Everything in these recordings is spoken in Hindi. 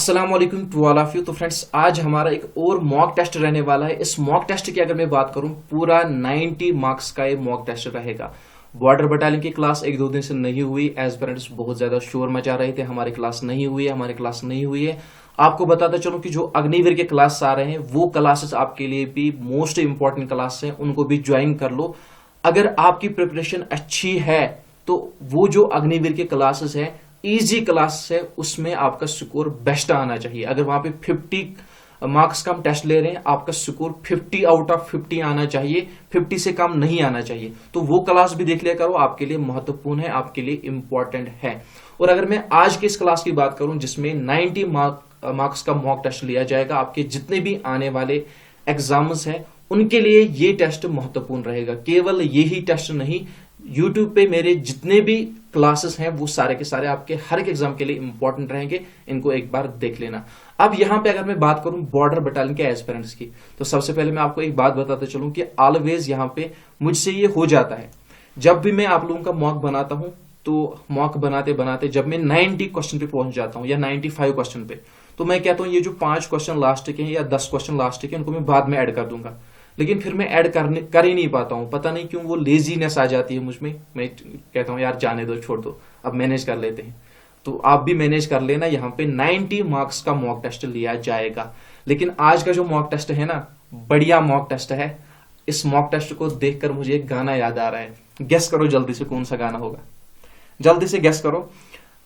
अस्सलाम वालेकुम टू ऑल ऑफ यू। तो फ्रेंड्स, आज हमारा एक और मॉक टेस्ट रहने वाला है। इस मॉक टेस्ट की अगर मैं बात करूं, पूरा 90 मार्क्स का ये मॉक टेस्ट रहेगा। बॉर्डर बटालियन की क्लास एक दो दिन से नहीं हुई। एज पेरेंट्स बहुत ज्यादा शोर मचा रहे थे, हमारी क्लास नहीं हुई है, हमारी क्लास नहीं हुई है। आपको बताता चलूं कि जो अग्निवीर के क्लास आ रहे हैं वो क्लासेस आपके लिए भी मोस्ट इंपॉर्टेंट क्लास हैं, उनको भी ज्वाइन कर लो। अगर आपकी प्रिपरेशन अच्छी है तो वो जो अग्निवीर के क्लासेस है, इजी क्लास है, उसमें आपका स्कोर बेस्ट आना चाहिए। अगर वहां पे 50 मार्क्स का हम टेस्ट ले रहे हैं, आपका स्कोर 50 आउट ऑफ 50 आना चाहिए, 50 से कम नहीं आना चाहिए। तो वो क्लास भी देख लिया करो, आपके लिए महत्वपूर्ण है, आपके लिए इंपॉर्टेंट है। और अगर मैं आज के इस क्लास की बात करूं जिसमें 90 मार्क्स का मॉक टेस्ट लिया जाएगा, आपके जितने भी आने वाले एग्जाम्स हैं उनके लिए ये टेस्ट महत्वपूर्ण रहेगा। केवल यही टेस्ट नहीं, यूट्यूब पे मेरे जितने भी क्लासेस हैं वो सारे के सारे आपके हर एक एग्जाम के लिए इंपॉर्टेंट रहेंगे, इनको एक बार देख लेना। अब यहां पे अगर मैं बात करूं बॉर्डर बटालियन के एस्पिरेंट्स की, तो सबसे पहले मैं आपको एक बात बताते चलूं कि ऑलवेज यहां पे मुझसे ये हो जाता है, जब भी मैं आप लोगों का मॉक बनाता हूं तो मॉक बनाते बनाते जब मैं 90 क्वेश्चन पे पहुंच जाता हूं या 95 क्वेश्चन पे, तो मैं कहता हूं ये जो 5 क्वेश्चन लास्ट के हैं या 10 क्वेश्चन लास्ट के, उनको मैं बाद में ऐड कर दूंगा। लेकिन फिर मैं ऐड कर ही नहीं पाता हूं, पता नहीं क्यों, वो लेजीनेस आ जाती है मुझमें। मैं कहता हूं यार जाने दो, छोड़ दो, अब मैनेज कर लेते हैं। तो आप भी मैनेज कर लेना। यहाँ पे 90 मार्क्स का मॉक टेस्ट लिया जाएगा। लेकिन आज का जो मॉक टेस्ट है ना, बढ़िया मॉक टेस्ट है। इस मॉक टेस्ट को देखकर मुझे एक गाना याद आ रहा है। गेस करो जल्दी से कौन सा गाना होगा, जल्दी से गेस करो।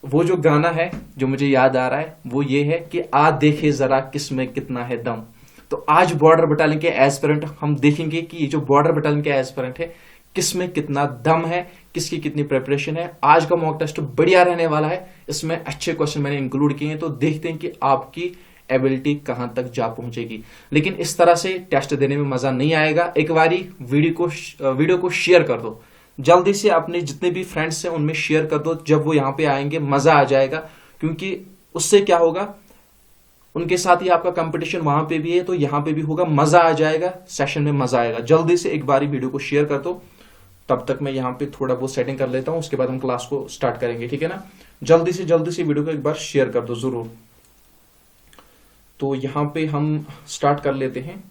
वो जो गाना है जो मुझे याद आ रहा है वो ये है कि आ देखे जरा किसमें कितना है दम। तो आज बॉर्डर बटालियन के एस्पिरेंट हम देखेंगे कि ये जो बॉर्डर बटालियन के एस्पिरेंट है किसमें कितना दम है, किसकी कितनी प्रिपरेशन है। आज का मॉक टेस्ट बढ़िया रहने वाला है, इसमें अच्छे क्वेश्चन मैंने इंक्लूड किए हैं, तो देखते हैं कि आपकी एबिलिटी कहां तक जा पहुंचेगी। लेकिन इस तरह से टेस्ट देने में मजा नहीं आएगा। एक बारी वीडियो को शेयर कर दो, जल्दी से अपने जितने भी फ्रेंड्स हैं उनमें शेयर कर दो। जब वो यहाँ पे आएंगे मजा आ जाएगा, क्योंकि उससे क्या होगा, उनके साथ ही आपका कंपटीशन वहां पे भी है तो यहां पे भी होगा, मजा आ जाएगा, सेशन में मजा आएगा। जल्दी से एक बारी वीडियो को शेयर कर दो। तब तक मैं यहाँ पे थोड़ा बहुत सेटिंग कर लेता हूं, उसके बाद हम क्लास को स्टार्ट करेंगे, ठीक है ना। जल्दी से वीडियो को एक बार शेयर कर दो जरूर। तो यहाँ पे हम स्टार्ट कर लेते हैं।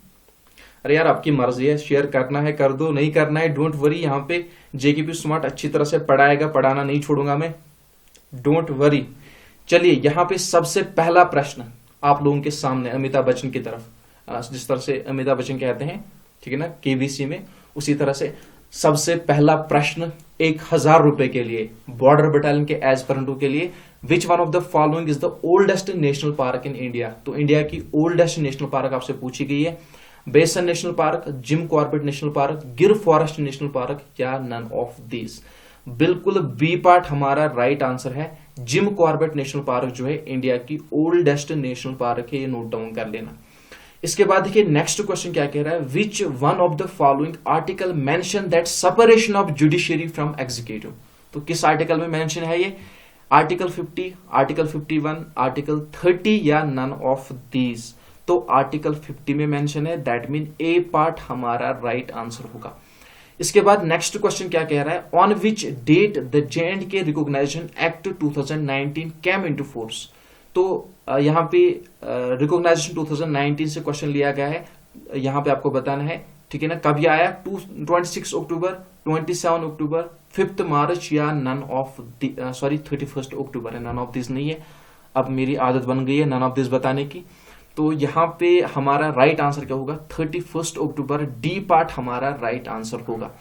अरे यार आपकी मर्जी है, शेयर करना है कर दो, नहीं करना है डोंट वरी। यहाँ पे जेकेपी स्मार्ट अच्छी तरह से पढ़ाएगा, पढ़ाना नहीं छोड़ूंगा मैं, डोंट वरी। चलिए यहाँ पे सबसे पहला प्रश्न आप लोगों के सामने अमिताभ बच्चन की तरफ, जिस तरह से अमिताभ बच्चन कहते हैं, ठीक है ना, केबीसी में, उसी तरह से सबसे पहला प्रश्न 1000 रुपए के लिए बॉर्डर बटालियन के एस्पिरेंटों के लिए। विच one of the following is the oldest national park in India. तो इंडिया की ओल्डेस्ट नेशनल पार्क आपसे पूछी गई है। बेसन national park, Jim Corbett national park, गिर फॉरेस्ट नेशनल पार्क, या नन ऑफ दीज। बिल्कुल बी पार्ट हमारा राइट आंसर है। जिम कॉर्बेट नेशनल पार्क जो है इंडिया की ओल्डेस्ट नेशनल पार्क है, ये नोट डाउन कर लेना। इसके बाद देखिए नेक्स्ट क्वेश्चन क्या कह रहा है, which one of the following article mention that separation of judiciary from executive. तो किस आर्टिकल में मेंशन है ये, आर्टिकल 50, आर्टिकल 51, आर्टिकल 30, या नन ऑफ दीज। तो आर्टिकल 50 में मेंशन है, दैट मीन ए पार्ट हमारा राइट आंसर होगा। इसके बाद नेक्स्ट क्वेश्चन क्या कह रहा है, on which date the J&K reorganisation act 2019 came into force. तो यहाँ पे रिकॉग्नाइजेशन 2019 से क्वेश्चन लिया गया है, यहाँ पे आपको बताना है, ठीक है ना, कब आया, 26 अक्टूबर, 27 अक्टूबर, 5 मार्च, या नन ऑफ 31 अक्टूबर है, नन ऑफ दिस नहीं है। अब मेरी आदत बन गई है नन ऑफ दिस बताने की। तो यहाँ पे हमारा राइट आंसर क्या होगा, 31 अक्टूबर, डी पार्ट हमारा राइट आंसर होगा।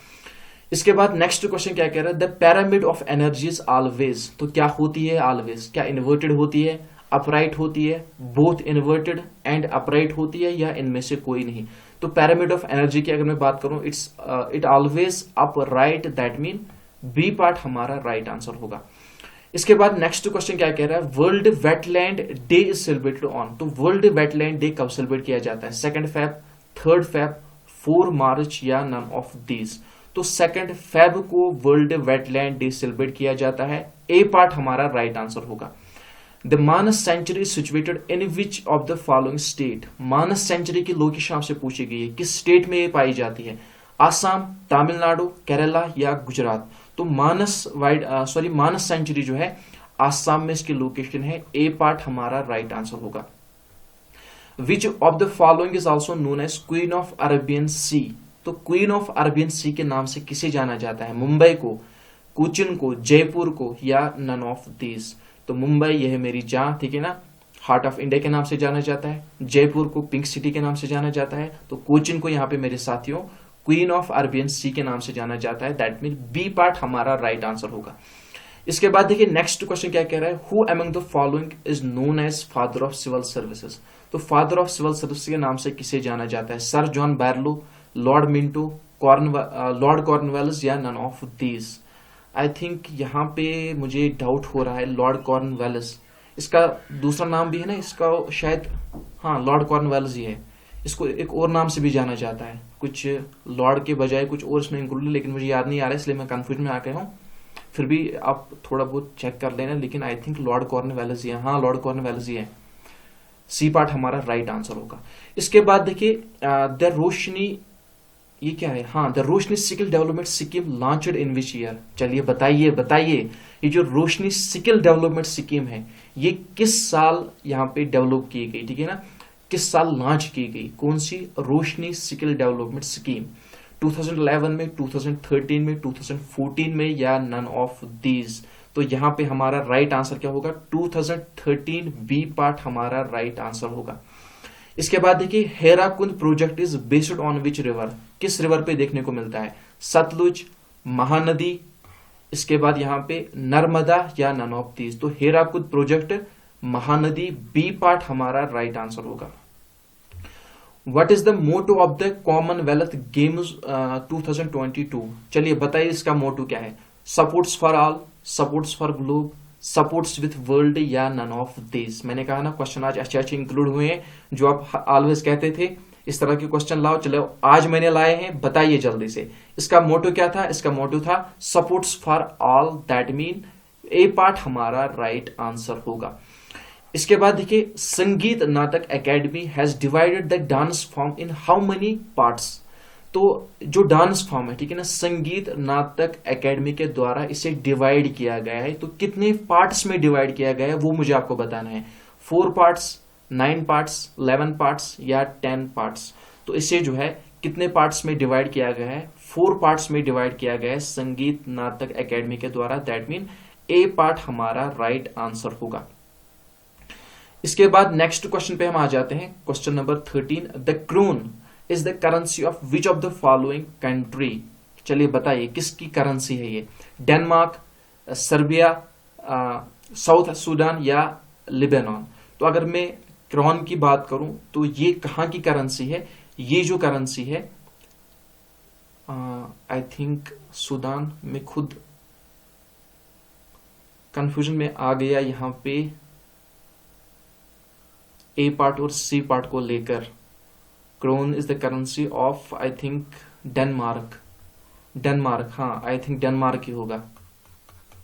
इसके बाद नेक्स्ट क्वेश्चन क्या कह रहा है, the pyramid of energy is always. तो क्या होती है ऑलवेज, क्या इन्वर्टेड होती है, अपराइट होती है, बोथ इन्वर्टेड एंड अपराइट होती है, या इनमें से कोई नहीं। तो पैरामिड ऑफ एनर्जी की अगर मैं बात करूं, it always upright, that mean B part हमारा राइट आंसर होगा। इसके बाद नेक्स्ट क्वेश्चन क्या कह रहा है, World Wetland Day is celebrated on. तो वर्ल्ड वेटलैंड डे कब सेलिब्रेट किया जाता है, 2 फेब, 3 फेब, 4 मार्च, या नन ऑफ दीज। तो 2 फेब को वर्ल्ड वेटलैंड डे सेलिब्रेट किया जाता है, ए पार्ट हमारा राइट आंसर होगा। The Manas sanctuary situated in which of the following state. Manas sanctuary की लोकेशन आपसे पूछी गई है, किस स्टेट में ये पाई जाती है, आसाम, तमिलनाडु, केरला, या गुजरात। तो मानस सेंचुरी जो है आसाम में इसकी लोकेशन है। ए पार्ट हमारा राइट आंसर होगा। Which of the following is also known as queen of Arabian sea. तो क्वीन ऑफ अरेबियन सी के नाम से किसे जाना जाता है? मुंबई को, कोचिन को, जयपुर को, या नन ऑफ दीज। तो मुंबई यह है मेरी जान, ठीक है ना, हार्ट ऑफ इंडिया के नाम से जाना जाता है। जयपुर को पिंक सिटी के नाम से जाना जाता है। तो कोचिन को यहाँ पे मेरे साथियों क्वीन ऑफ अरेबियन सी के नाम से जाना जाता है। दैट मीन बी पार्ट हमारा राइट आंसर होगा। इसके बाद देखिए नेक्स्ट क्वेश्चन क्या कह रहा है, who among the following is known as father of civil services. तो फादर ऑफ सिविल सर्विस के नाम से किसे जाना जाता है? Sir John Barlow, lord Minto, lord Cornwallis, या none of these. I think यहाँ पे मुझे डाउट हो रहा है लॉर्ड कॉर्नवेलिस। इसका दूसरा नाम भी है ना इसका शायद, हाँ लॉर्ड कॉर्नवेलिस ही है। इसको एक और नाम से भी जाना जाता है, कुछ लॉर्ड के बजाय कुछ और इसमें इंक्लूड है, लेकिन मुझे याद नहीं आ रहा है इसलिए मैं कंफ्यूज में आ गया हूँ। फिर भी आप थोड़ा बहुत चेक कर लेना, लेकिन आई थिंक लॉर्ड कॉर्नवेलिस ही है। हाँ लॉर्ड कॉर्नवेलिस ही है। सी पार्ट हमारा राइट आंसर होगा। इसके बाद देखिए द रोशनी, ये क्या है? हाँ the Roshni skill development scheme launched in which year. चलिए बताइए ये जो रोशनी स्किल डेवलपमेंट स्कीम है ये किस साल यहाँ पे डेवलप की गई, ठीक है ना, किस साल लॉन्च की गई? कौन सी रोशनी स्किल डेवलपमेंट स्कीम? 2011 में, 2013 में, 2014 में, या नन ऑफ दीज। तो यहाँ पे हमारा राइट आंसर क्या होगा? 2013 बी पार्ट हमारा राइट आंसर होगा। इसके बाद देखिए Hirakud project is based on which river. किस रिवर पे देखने को मिलता है? सतलुज, महानदी, इसके बाद यहाँ पे नर्मदा, या नन ऑफ दीज। तो Hirakud project Mahanadi, B part हमारा राइट आंसर होगा। What is the motto of the Commonwealth Games 2022? चलिए बताइए इसका मोटो क्या है? Sports for all, sports for globe, sports with world, या नन ऑफ दिस। मैंने कहा ना क्वेश्चन आज अच्छे इंक्लूड हुए हैं, जो आप ऑलवेज कहते थे इस तरह के क्वेश्चन लाओ। चलो आज मैंने लाए हैं, बताइए जल्दी से। इसका मोटो क्या था? इसका मोटो था supports for all. That mean A part हमारा राइट आंसर होगा। इसके बाद देखिए संगीत नाटक academy has divided the dance form in how many parts. तो जो डांस फॉर्म है, ठीक है ना, संगीत नाटक एकेडमी के द्वारा इसे डिवाइड किया गया है। तो कितने पार्ट्स में डिवाइड किया गया है वो मुझे आपको बताना है। 4 पार्ट्स, 9 पार्ट्स, 11 पार्ट्स, या 10 पार्ट्स। तो इसे जो है कितने पार्ट्स में डिवाइड किया गया है? 4 पार्ट्स में डिवाइड किया गया है संगीत नाटक एकेडमी के द्वारा। दैट मीन ए पार्ट हमारा राइट आंसर होगा। इसके बाद नेक्स्ट क्वेश्चन पे हम आ जाते हैं, question number 13। The krone is the currency of which of the following country. चलिए बताइए किसकी करेंसी है ये? डेनमार्क, सर्बिया, साउथ सूडान, या लिबनान। तो अगर मैं क्रोन की बात करूं तो ये कहां की करेंसी है? ये जो करेंसी है आई थिंक सूडान में, खुद कंफ्यूजन में आ गया यहां पे ए पार्ट और सी पार्ट को लेकर। Krone is the currency of I think Denmark. हाँ आई थिंक डेनमार्क ही होगा,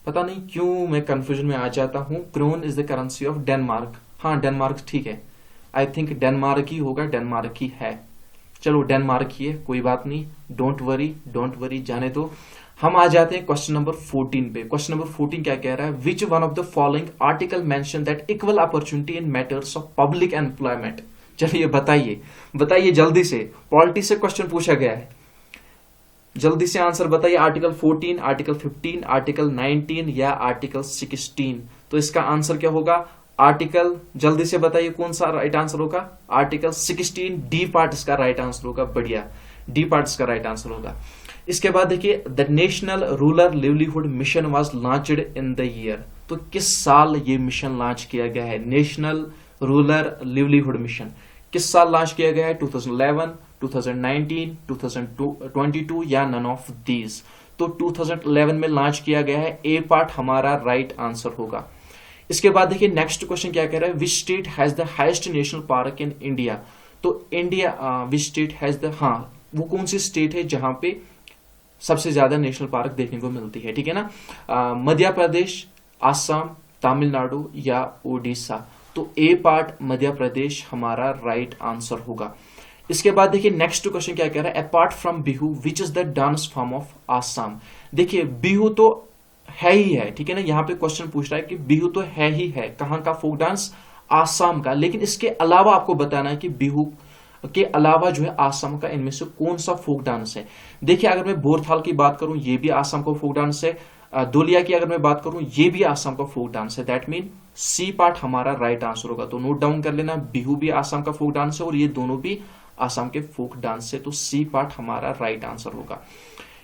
पता नहीं क्यों मैं कंफ्यूजन में आ जाता हूं। Krone is the currency of Denmark. हाँ डेनमार्क ठीक है, आई थिंक डेनमार्क ही होगा, डेनमार्क ही है। चलो डेनमार्क ही है, कोई बात नहीं, डोंट वरी, जाने दो। हम आ जाते हैं क्वेश्चन नंबर 14 पे। क्वेश्चन नंबर 14 क्या कह रहा है? Which one of the following article mention that equal opportunity in matters of public employment. चलिए बताइए जल्दी से, पॉलिटी से क्वेश्चन पूछा गया है, जल्दी से आंसर बताइए। आर्टिकल 14, आर्टिकल 15, आर्टिकल 19, या आर्टिकल 16। तो इसका आंसर क्या होगा? आर्टिकल, जल्दी से बताइए कौन सा राइट आंसर होगा? आर्टिकल 16 डी पार्ट इसका राइट आंसर होगा। बढ़िया, डी पार्ट इसका राइट आंसर होगा। इसके बाद देखिए the national rural livelihood mission was launched in the year. तो किस साल ये मिशन लॉन्च किया गया है? नेशनल रूरल लिवलीहुड मिशन किस साल लॉन्च किया गया है? 2011, 2019, 2022, या नन ऑफ दीज। तो 2011 में लॉन्च किया गया है। ए पार्ट हमारा राइट आंसर होगा। इसके बाद देखिए नेक्स्ट क्वेश्चन क्या कह रहा है? Which state has the highest national park in India. तो India which state has the, हाँ वो कौन सी स्टेट है जहां पे सबसे ज्यादा नेशनल पार्क देखने को मिलती है, ठीक है ना? मध्य प्रदेश, आसाम, तमिलनाडु, या ओडिशा। तो ए पार्ट मध्य प्रदेश हमारा राइट आंसर होगा। इसके बाद देखिए नेक्स्ट क्वेश्चन क्या कह रहा है? Apart from Bihu which is the dance form of Assam. देखिए बिहू तो है ही है, ठीक है ना। यहाँ पे क्वेश्चन पूछ रहा है कि बिहू तो है ही है, कहाँ का फोक डांस, आसाम का, लेकिन इसके अलावा आपको बताना है कि बिहू के अलावा जो है आसाम का इनमें से कौन सा फोक डांस है। देखिए अगर मैं बोरथाल की बात करूं ये भी आसाम का फोक डांस है, दोलिया की अगर मैं बात करूं ये भी आसाम का फोक डांस है। दैट मीन सी पार्ट हमारा राइट आंसर होगा। तो नोट डाउन कर लेना, बिहू भी आसाम का फोक डांस है और ये दोनों भी आसाम के फोक डांस है, तो सी पार्ट हमारा राइट आंसर होगा।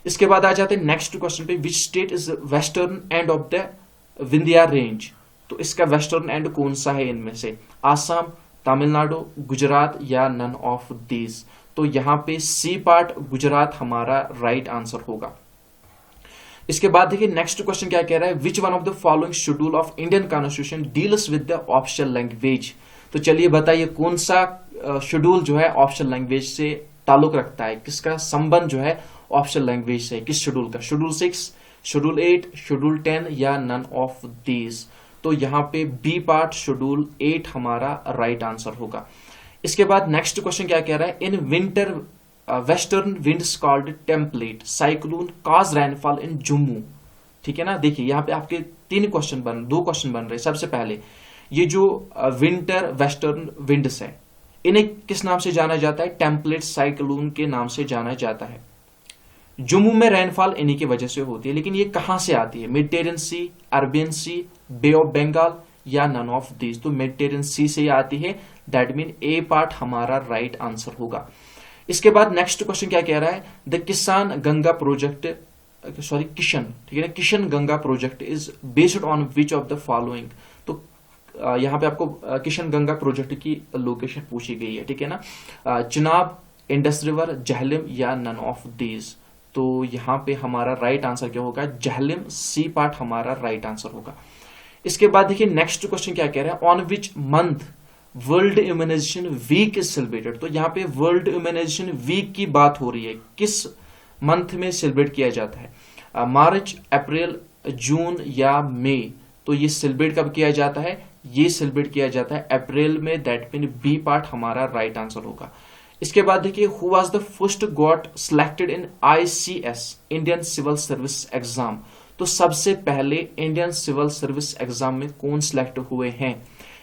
इसके बाद आ जाते हैं नेक्स्ट क्वेश्चन पे, which state is western end of the Vindhya range. तो इसका वेस्टर्न एंड कौन सा है इनमें से, आसाम, तमिलनाडु, गुजरात या नन ऑफ दीज। तो यहां पे सी पार्ट गुजरात हमारा राइट आंसर होगा। इसके बाद देखिए नेक्स्ट क्वेश्चन क्या कह रहा है, which one of the following schedule of Indian constitution deals with the official language. तो चलिए बताइए कौन सा शेड्यूल जो है ऑफिशियल लैंग्वेज से ताल्लुक रखता है, किसका संबंध जो है ऑफिशियल लैंग्वेज से, किस शेड्यूल का, शेड्यूल 6, शेड्यूल 8, शेड्यूल 10 या नन ऑफ दीज। तो यहां पे बी पार्ट शेड्यूल 8 हमारा राइट आंसर होगा। इसके बाद नेक्स्ट क्वेश्चन क्या कह रहा है, in winter western winds called template cyclone cause rainfall in Jammu. ठीक है ना। देखिए यहाँ पे आपके दो क्वेश्चन बन रहे। सबसे पहले ये जो विंटर वेस्टर्न विंड्स है इन्हें किस नाम से जाना जाता है, टेम्पलेट साइक्लोन के नाम से जाना जाता है। जम्मू में रेनफॉल इन्हीं की वजह से होती है, लेकिन ये कहां से आती है, Mediterranean Sea, Arabian Sea, Bay of Bengal या नन ऑफ दीज। तो मेडिटेरियन सी से आती है। दैट मीन ए पार्ट हमारा राइट आंसर होगा। इसके बाद नेक्स्ट क्वेश्चन क्या कह रहा है, द किसान गंगा प्रोजेक्ट, सॉरी किशन, ठीक है ना, Kishan Ganga project is based on which of the following. तो यहां पे आपको किशन गंगा प्रोजेक्ट की लोकेशन पूछी गई है, ठीक है ना, चिनाब, इंडस रिवर, जहलिम या नन ऑफ दीज। तो यहां पे हमारा राइट आंसर क्या होगा, जहलिम, सी पार्ट हमारा राइट आंसर होगा। इसके बाद देखिए नेक्स्ट क्वेश्चन क्या कह रहा है, on which month World Immunisation Week is celebrated. तो यहाँ पे वर्ल्ड इम्यूनाइजेशन वीक की बात हो रही है, किस मंथ में सेलिब्रेट किया जाता है, मार्च, अप्रैल, जून या मई। तो ये सेलिब्रेट कब किया जाता है, ये सेलिब्रेट किया जाता है अप्रैल में। दैट मीन बी पार्ट हमारा राइट आंसर होगा। इसके बाद देखिए who was the first got selected in ICS Indian Civil Service exam. तो सबसे पहले इंडियन सिविल सर्विस एग्जाम में कौन सिलेक्ट हुए हैं,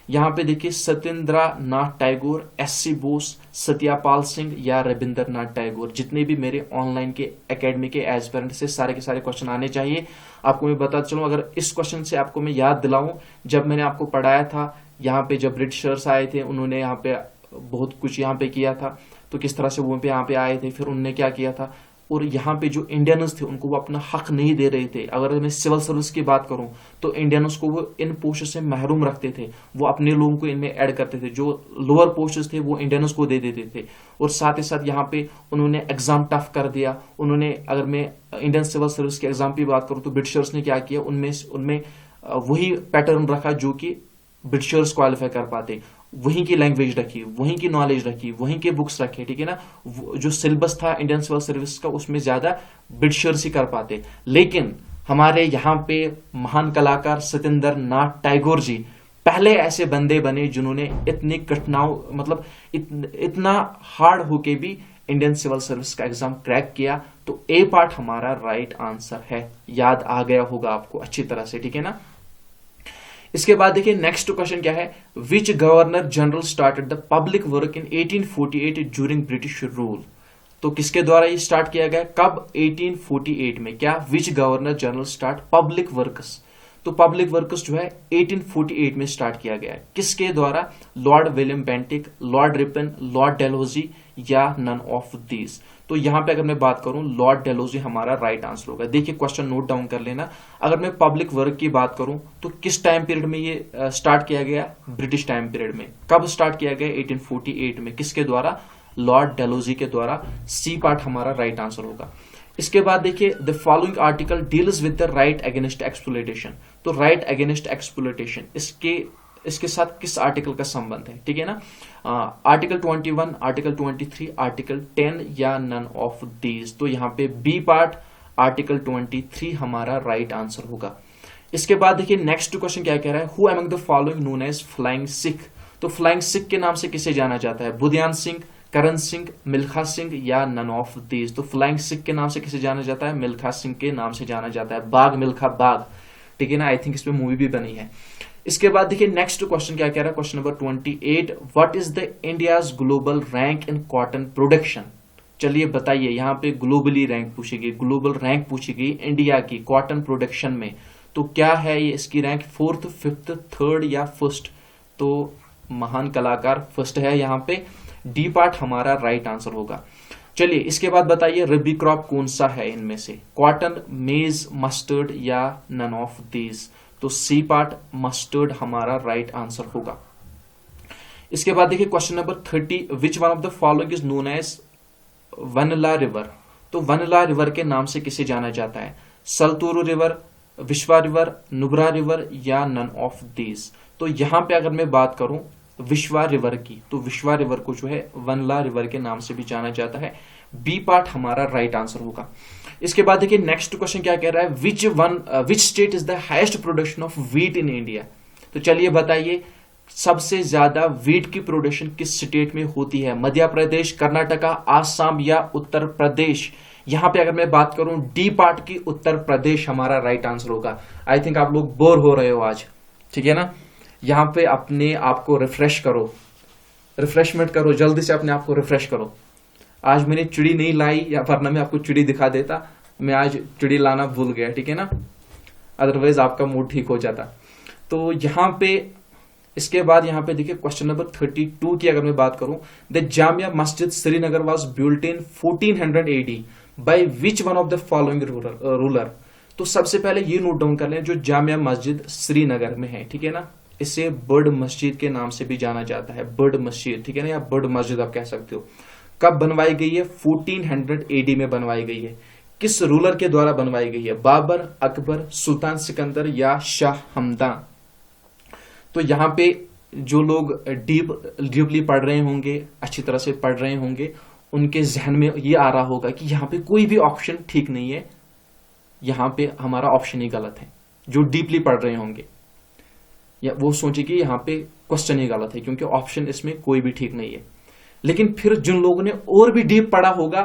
यहां पे देखिए सत्येंद्र नाथ टैगोर, SC बोस, सत्यापाल सिंह या रविंद्र नाथ टैगोर। जितने भी मेरे ऑनलाइन के एकेडमी के एस्पिरेंट से सारे के सारे क्वेश्चन आने चाहिए। आपको मैं बताता चलूं, अगर इस क्वेश्चन से आपको मैं याद दिलाऊं, जब मैंने आपको पढ़ाया था यहाँ पे, जब ब्रिटिशर्स आए थे उन्होंने यहाँ पे बहुत कुछ यहाँ पे किया था, तो किस तरह से वो यहाँ पे आए थे, फिर उन्होंने क्या किया था, और यहाँ पे जो इंडियंस थे उनको वो अपना हक नहीं दे रहे थे। अगर मैं सिविल सर्विस की बात करूं तो इंडियंस को वो इन पोस्ट से महरूम रखते थे, वो अपने लोगों को इनमें ऐड करते थे, जो लोअर पोस्ट थे वो इंडियंस को दे देते थे। और साथ ही साथ यहाँ पे उन्होंने एग्जाम टफ कर दिया। उन्होंने, अगर मैं इंडियन सिविल सर्विस के एग्जाम की बात करूं तो ब्रिटिशर्स ने क्या किया, उनमें वही पैटर्न रखा जो कि ब्रिटिशर्स क्वालिफाई कर पाते, वहीं की लैंग्वेज रखी, वहीं की नॉलेज रखी, वहीं के बुक्स रखे, ठीक है ना। जो सिलेबस था इंडियन सिविल सर्विस का उसमें ज्यादा ब्रिटिशर्स ही कर पाते। लेकिन हमारे यहाँ पे महान कलाकार सत्येंद्र नाथ टैगोर जी पहले ऐसे बंदे बने जिन्होंने इतनी कठिनाई, मतलब इतना हार्ड होके भी इंडियन सिविल सर्विस का एग्जाम क्रैक किया। तो ए पार्ट हमारा राइट आंसर है। याद आ गया होगा आपको अच्छी तरह से, ठीक है ना। इसके बाद देखिए नेक्स्ट क्वेश्चन क्या है, which governor general started the public work in 1848 during British rule. तो किसके द्वारा ये स्टार्ट किया गया, कब, 1848 में। क्या, which governor general start public works. तो पब्लिक वर्क्स जो है 1848 में स्टार्ट किया गया है, किसके द्वारा, lord William Bentinck, lord Ripon, lord Dalhousie या नन ऑफ दीज। तो यहां पे अगर मैं बात करूं लॉर्ड डेलहौजी हमारा राइट आंसर होगा। देखिए क्वेश्चन नोट डाउन कर लेना। अगर मैं पब्लिक वर्क की बात करूं तो किस टाइम पीरियड में ये स्टार्ट किया गया, ब्रिटिश टाइम पीरियड में। कब स्टार्ट किया गया, 1848 में, किसके द्वारा, लॉर्ड डेलहौजी के द्वारा। सी पार्ट हमारा राइट आंसर होगा। इसके बाद देखिए the following article deals with the right against exploitation. तो राइट अगेंस्ट एक्सप्लॉयटेशन इसके साथ किस आर्टिकल का संबंध है, ठीक है ना। आर्टिकल 21, आर्टिकल 23, आर्टिकल 10 या नन ऑफ दीज। तो यहाँ पे बी पार्ट आर्टिकल 23 हमारा राइट आंसर होगा। इसके बाद देखिए नेक्स्ट क्वेश्चन क्या कह रहा है, who among the following known as Flying Sikh. तो फ्लाइंग सिख के नाम से किसे जाना जाता है, बुधियान सिंह, करण सिंह, मिल्खा सिंह या नन ऑफ दीज। तो फ्लाइंग सिख के नाम से किसे जाना जाता है? मिल्खा सिंह के नाम से जाना जाता है। बाग मिल्खा बाग, ठीक है ना, आई थिंक इस पे मूवी भी बनी है। इसके बाद देखिए नेक्स्ट क्वेश्चन क्या कह रहा है, question number 28, what is the India's global rank in cotton production. चलिए बताइए, यहाँ पे ग्लोबली रैंक पूछी गई, ग्लोबल रैंक पूछी गई इंडिया की कॉटन प्रोडक्शन में, तो क्या है ये इसकी रैंक, 4th, 5th, 3rd या 1st? तो महान कलाकार फर्स्ट है यहाँ पे, डी पार्ट हमारा राइट आंसर होगा। चलिए इसके बाद बताइए रबी क्रॉप कौन सा है इनमें से, कॉटन, मेज, मस्टर्ड या नन ऑफ दीज। तो सी पार्ट मस्टर्ड हमारा राइट आंसर होगा। इसके बाद देखिए question number 30, which one of the following is known as वनला रिवर। तो वनला रिवर के नाम से किसे जाना जाता है, सलतोरो रिवर, विश्वा रिवर, नुब्रा रिवर या नन ऑफ दीज। तो यहां पे अगर मैं बात करूं विश्वा रिवर की, तो विश्वा रिवर को जो है वनला रिवर के नाम से भी जाना जाता है। बी पार्ट हमारा राइट आंसर होगा। इसके बाद देखिए नेक्स्ट क्वेश्चन क्या कह रहा है, which state is the highest production of wheat in India. तो चलिए बताइए सबसे ज्यादा व्हीट की प्रोडक्शन किस स्टेट में होती है, मध्य प्रदेश, कर्नाटका, आसाम या उत्तर प्रदेश। यहां पे अगर मैं बात करूं डी पार्ट की, उत्तर प्रदेश हमारा राइट आंसर होगा। आई थिंक आप लोग बोर हो रहे हो आज, ठीक है ना, यहां पे अपने आप को रिफ्रेश करो, रिफ्रेशमेंट करो, जल्दी से अपने आप को रिफ्रेश करो। आज मैंने चिड़ी नहीं लाई, या वरना मैं आपको चिड़ी दिखा देता, मैं आज चिड़ी लाना भूल गया, ठीक है ना, अदरवाइज आपका मूड ठीक हो जाता। तो यहां पे इसके बाद यहां पे देखिए क्वेश्चन नंबर 32 की अगर मैं बात करूं, the Jamia Masjid Srinagar was built in 1400 AD by which one of the following ruler. तो सबसे पहले ये नोट डाउन कर लें, जो जामिया मस्जिद श्रीनगर में है, ठीक है ना, इसे बर्ड मस्जिद के नाम से भी जाना जाता है, बर्ड मस्जिद, ठीक है ना, या बर्ड मस्जिद आप कह सकते हो। कब बनवाई गई है, 1400 AD में बनवाई गई है। किस रूलर के द्वारा बनवाई गई है, बाबर, अकबर, सुल्तान सिकंदर या शाह हमदान। तो यहाँ पे जो लोग डीपली पढ़ रहे होंगे, अच्छी तरह से पढ़ रहे होंगे, उनके जहन में ये आ रहा होगा कि यहाँ पे कोई भी ऑप्शन ठीक नहीं है, यहाँ पे हमारा ऑप्शन ही गलत है। जो डीपली पढ़ रहे होंगे या वो सोचे कि यहाँ पे क्वेश्चन ही गलत है, क्योंकि ऑप्शन इसमें कोई भी ठीक नहीं है। लेकिन फिर जिन लोगों ने और भी डीप पढ़ा होगा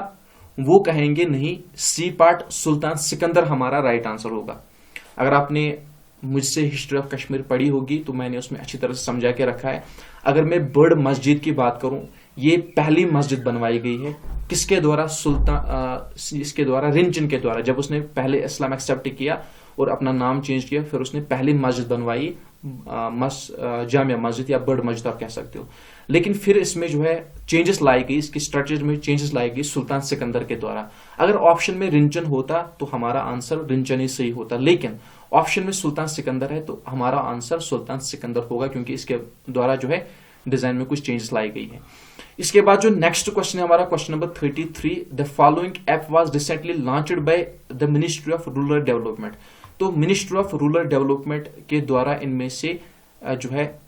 वो कहेंगे नहीं, सी पार्ट सुल्तान सिकंदर हमारा राइट आंसर होगा। अगर आपने मुझसे हिस्ट्री ऑफ कश्मीर पढ़ी होगी तो मैंने उसमें अच्छी तरह से समझा के रखा है। अगर मैं बर्ड मस्जिद की बात करूं, ये पहली मस्जिद बनवाई गई है किसके द्वारा, इसके द्वारा, रिंचन के द्वारा। जब उसने पहले इस्लाम एक्सेप्ट किया और अपना नाम चेंज किया, फिर उसने पहली मस्जिद बनवाई, जामिया मस्जिद या बर्ड मस्जिद आप कह सकते हो। लेकिन फिर इसमें जो है चेंजेस लाई गई, इसकी स्ट्रक्चर में चेंजेस लाई गई सुल्तान सिकंदर के द्वारा। अगर ऑप्शन में रिंचन होता तो हमारा आंसर रिंचन ही सही होता, लेकिन ऑप्शन में सुल्तान सिकंदर है तो हमारा आंसर सुल्तान सिकंदर होगा, क्योंकि इसके द्वारा जो है डिजाइन में कुछ चेंजेस लाई गई है। इसके बाद जो नेक्स्ट क्वेश्चन है हमारा, question number 33, the following app was recently launched by the ministry of rural development. तो मिनिस्ट्री ऑफ रूरल डेवलपमेंट के द्वारा इनमें से जो है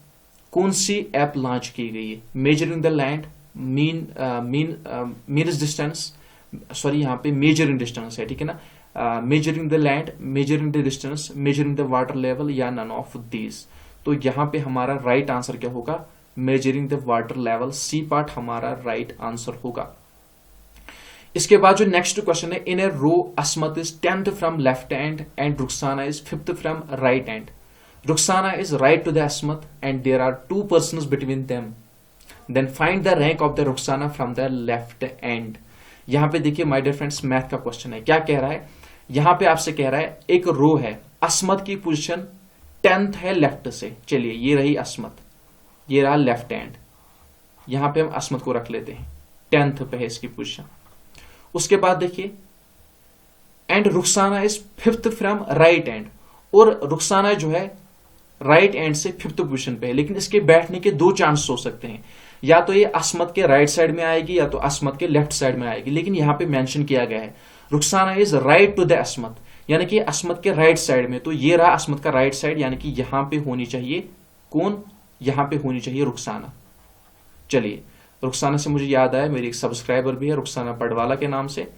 कौन सी ऐप लॉन्च की गई है, measuring the land, means distance, sorry यहाँ पे मेजरिंग डिस्टेंस है, ठीक है ना, measuring the land, measuring the distance, measuring the water level या नन ऑफ दीज। तो यहाँ पे हमारा राइट आंसर क्या होगा, measuring the water level, C part हमारा राइट आंसर होगा। इसके बाद जो नेक्स्ट क्वेश्चन है, इन a row Asmat is 10th from left hand and Rukhsana is 5th from right hand. Rukhsana is right to the Asmat and there are 2 persons between them, then find the rank of the Rukhsana from the left hand. यहां पे देखिए माय डियर फ्रेंड्स, मैथ का क्वेश्चन है। क्या कह रहा है, यहां पे आपसे कह रहा है एक रो है, असमत की पोजीशन 10th है लेफ्ट से। चलिए ये रही असमत, ये रहा लेफ्ट हैंड, यहां पे हम असमत को रख लेते हैं, 10th पे है इसकी पोजीशन। उसके बाद देखिए and Rukhsana is 5th from right hand, और रुखसाना जो है राइट हैंड से 5th पोजीशन पे है। लेकिन इसके बैठने के 2 चांस हो सकते हैं, या तो ये असमत के राइट साइड में आएगी या तो असमत के लेफ्ट साइड में आएगी। लेकिन यहां पे मेंशन किया गया है Rukhsana is right to the असमत, यानी कि असमत के राइट साइड में। तो ये रहा असमत का राइट साइड, यानी कि यहां पे होनी चाहिए कौन, यहां पे होनी चाहिए रुखसाना। चलिए रुखसाना से मुझे याद आया, मेरी एक सब्सक्राइबर भी है रुखसाना पडवाला के नाम से,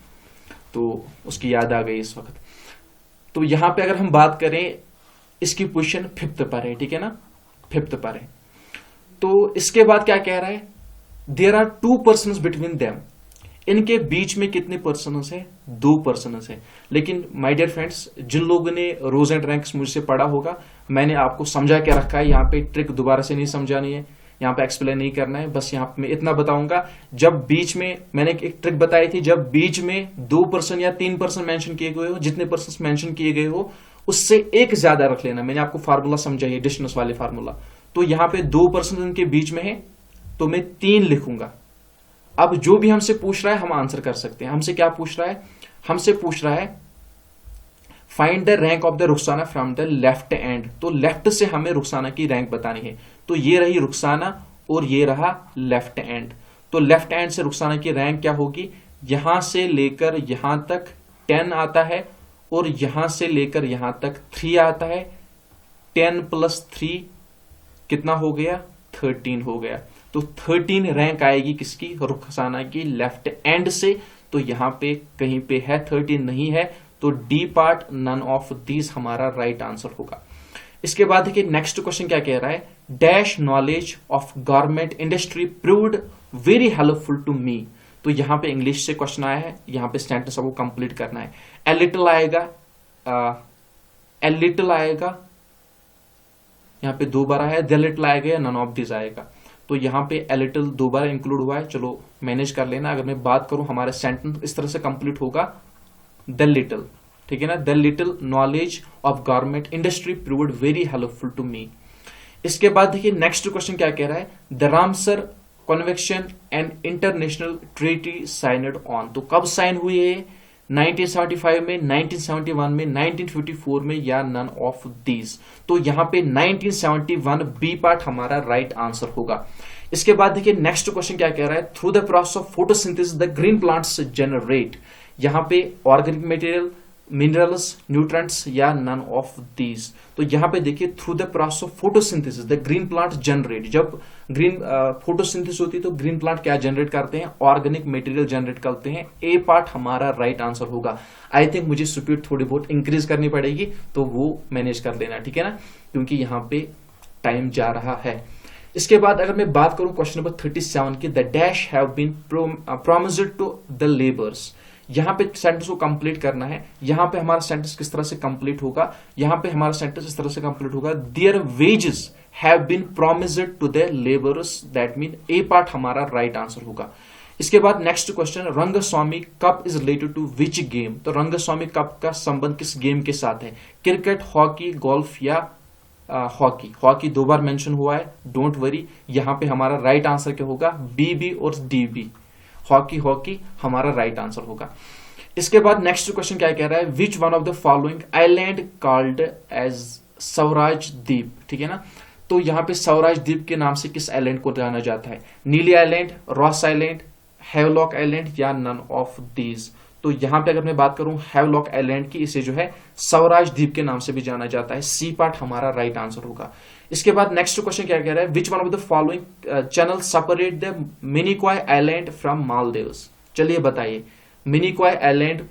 तो उसकी याद आ गई इस वक्त। तो यहां पे अगर हम बात करें, इसकी पोजीशन 5th पर है, ठीक है ना, 5th पर है। तो इसके बाद क्या कह रहा है, there are 2 persons between them, इनके बीच में कितने पर्सन्स है? 2 पर्सन्स है। लेकिन माय डियर फ्रेंड्स, जिन लोगों ने रोज एंड रैंक्स मुझसे पढ़ा होगा, मैंने आपको समझा के रखा है, यहाँ पे ट्रिक दोबारा से नहीं समझानी है, यहाँ पे एक्सप्लेन नहीं करना है, बस यहाँ पे मैं इतना बताऊंगा, जब बीच में मैंने एक ट्रिक बताई थी, जब बीच में 2 पर्सन या 3 पर्सन मेंशन किए गए हो, जितने पर्सन मेंशन किए गए हो उससे एक ज्यादा रख लेना। मैंने आपको फार्मूला समझाई है, डिस्टेंस वाले फार्मूला। तो यहाँ पे 2 पर्सन इनके बीच में है तो मैं 3 लिखूंगा। अब जो भी हमसे पूछ रहा है हम आंसर कर सकते हैं। हमसे क्या पूछ रहा है? हमसे पूछ रहा है find the rank of the Rukhsana from the left and. तो लेफ्ट से हमें रुखसाना की रैंक बतानी है। तो ये रही रुखसाना और ये रहा लेफ्ट एंड। तो लेफ्ट एंड से रुखसाना की रैंक क्या होगी? यहां से लेकर यहां तक 10 आता है और यहां से लेकर यहां तक 3 आता है। 10 + 3 कितना हो गया? 13 हो गया। तो 13 रैंक आएगी किसकी? रुखसाना की लेफ्ट एंड से। तो यहां पे कहीं पे है 13 नहीं है, तो D part none of these हमारा राइट आंसर होगा। इसके बाद देखिए नेक्स्ट क्वेश्चन क्या कह रहा है? Dash knowledge of garment industry proved very helpful to me. तो यहां पे इंग्लिश से क्वेश्चन आया है, यहां पे सेंटेंस आपको कंप्लीट करना है। ए लिटिल आएगा, ए लिटिल आएगा, यहां पे 2 बार आया, द लिटिल आएगा या नन ऑफ दिस आएगा। तो यहां पे ए लिटिल 2 बार इंक्लूड हुआ है, चलो मैनेज कर लेना। अगर मैं बात करूं हमारा सेंटेंस इस तरह से कंप्लीट होगा, द लिटिल, ठीक है ना, the little knowledge of garment industry proved very helpful to me. इसके बाद देखिए नेक्स्ट क्वेश्चन क्या कह रहा है? The Ramsar Convention and international treaty signed on. तो कब साइन हुई है? 1975 में, 1971 में, 1954 में या नन ऑफ दीज। तो यहां पे 1971 बी पार्ट हमारा राइट आंसर होगा। इसके बाद देखिए नेक्स्ट क्वेश्चन क्या कह रहा है? Through the process of photosynthesis the green plants generate. यहां पे ऑर्गेनिक मटेरियल, मिनरल्स, न्यूट्रिएंट्स या नन ऑफ दीज। तो यहां पे देखिए through the process of photosynthesis the green plant generate. जब ग्रीन फोटोसिंथेसिस होती है तो ग्रीन प्लांट क्या जनरेट करते हैं? ऑर्गेनिक मटेरियल जनरेट करते हैं। ए पार्ट हमारा राइट आंसर होगा। आई थिंक मुझे स्पीड थोड़ी बहुत इंक्रीज करनी पड़ेगी, तो वो मैनेज कर लेना, ठीक है ना, क्योंकि यहां पे टाइम जा रहा है। इसके बाद अगर मैं बात करूं क्वेश्चन नंबर 37 की, the dash have been promised to the labours. यहां पे सेंटेंस को कंप्लीट करना है। यहां पे हमारा सेंटेंस किस तरह से कंप्लीट होगा? यहां पे हमारा सेंटेंस इस तरह से कंप्लीट होगा, their wages have been promised to the labourers. That mean A part हमारा राइट आंसर होगा। इसके बाद next question, Rangaswamy cup is related to which game. तो रंगस्वामी कप का संबंध किस गेम के साथ है? क्रिकेट, हॉकी, गोल्फ या हॉकी। हॉकी 2 बार मेंशन हुआ है, डोंट वरी। यहां पे हमारा राइट आंसर क्या होगा? बी और डी। हॉकी हॉकी हमारा राइट आंसर होगा। इसके बाद नेक्स्ट क्वेश्चन क्या कह रहा है? Which one of the following island called as Swaraj Dweep. ठीक है ना, तो यहां पे स्वराज द्वीप के नाम से किस आइलैंड को जाना जाता है? नीली island, Ross island, Havelock island या नन ऑफ दीज। तो यहां पे अगर मैं बात करूं हैवलॉक आइलैंड की, इसे जो है स्वराज द्वीप के नाम से भी जाना जाता है। सी पार्ट हमारा राइट आंसर होगा। इसके बाद नेक्स्ट क्वेश्चन क्या कह रहा है? Which one of the following channel separate the Minicoy island from Maldives. चलिए बताइए, मिनिकॉय आइलैंड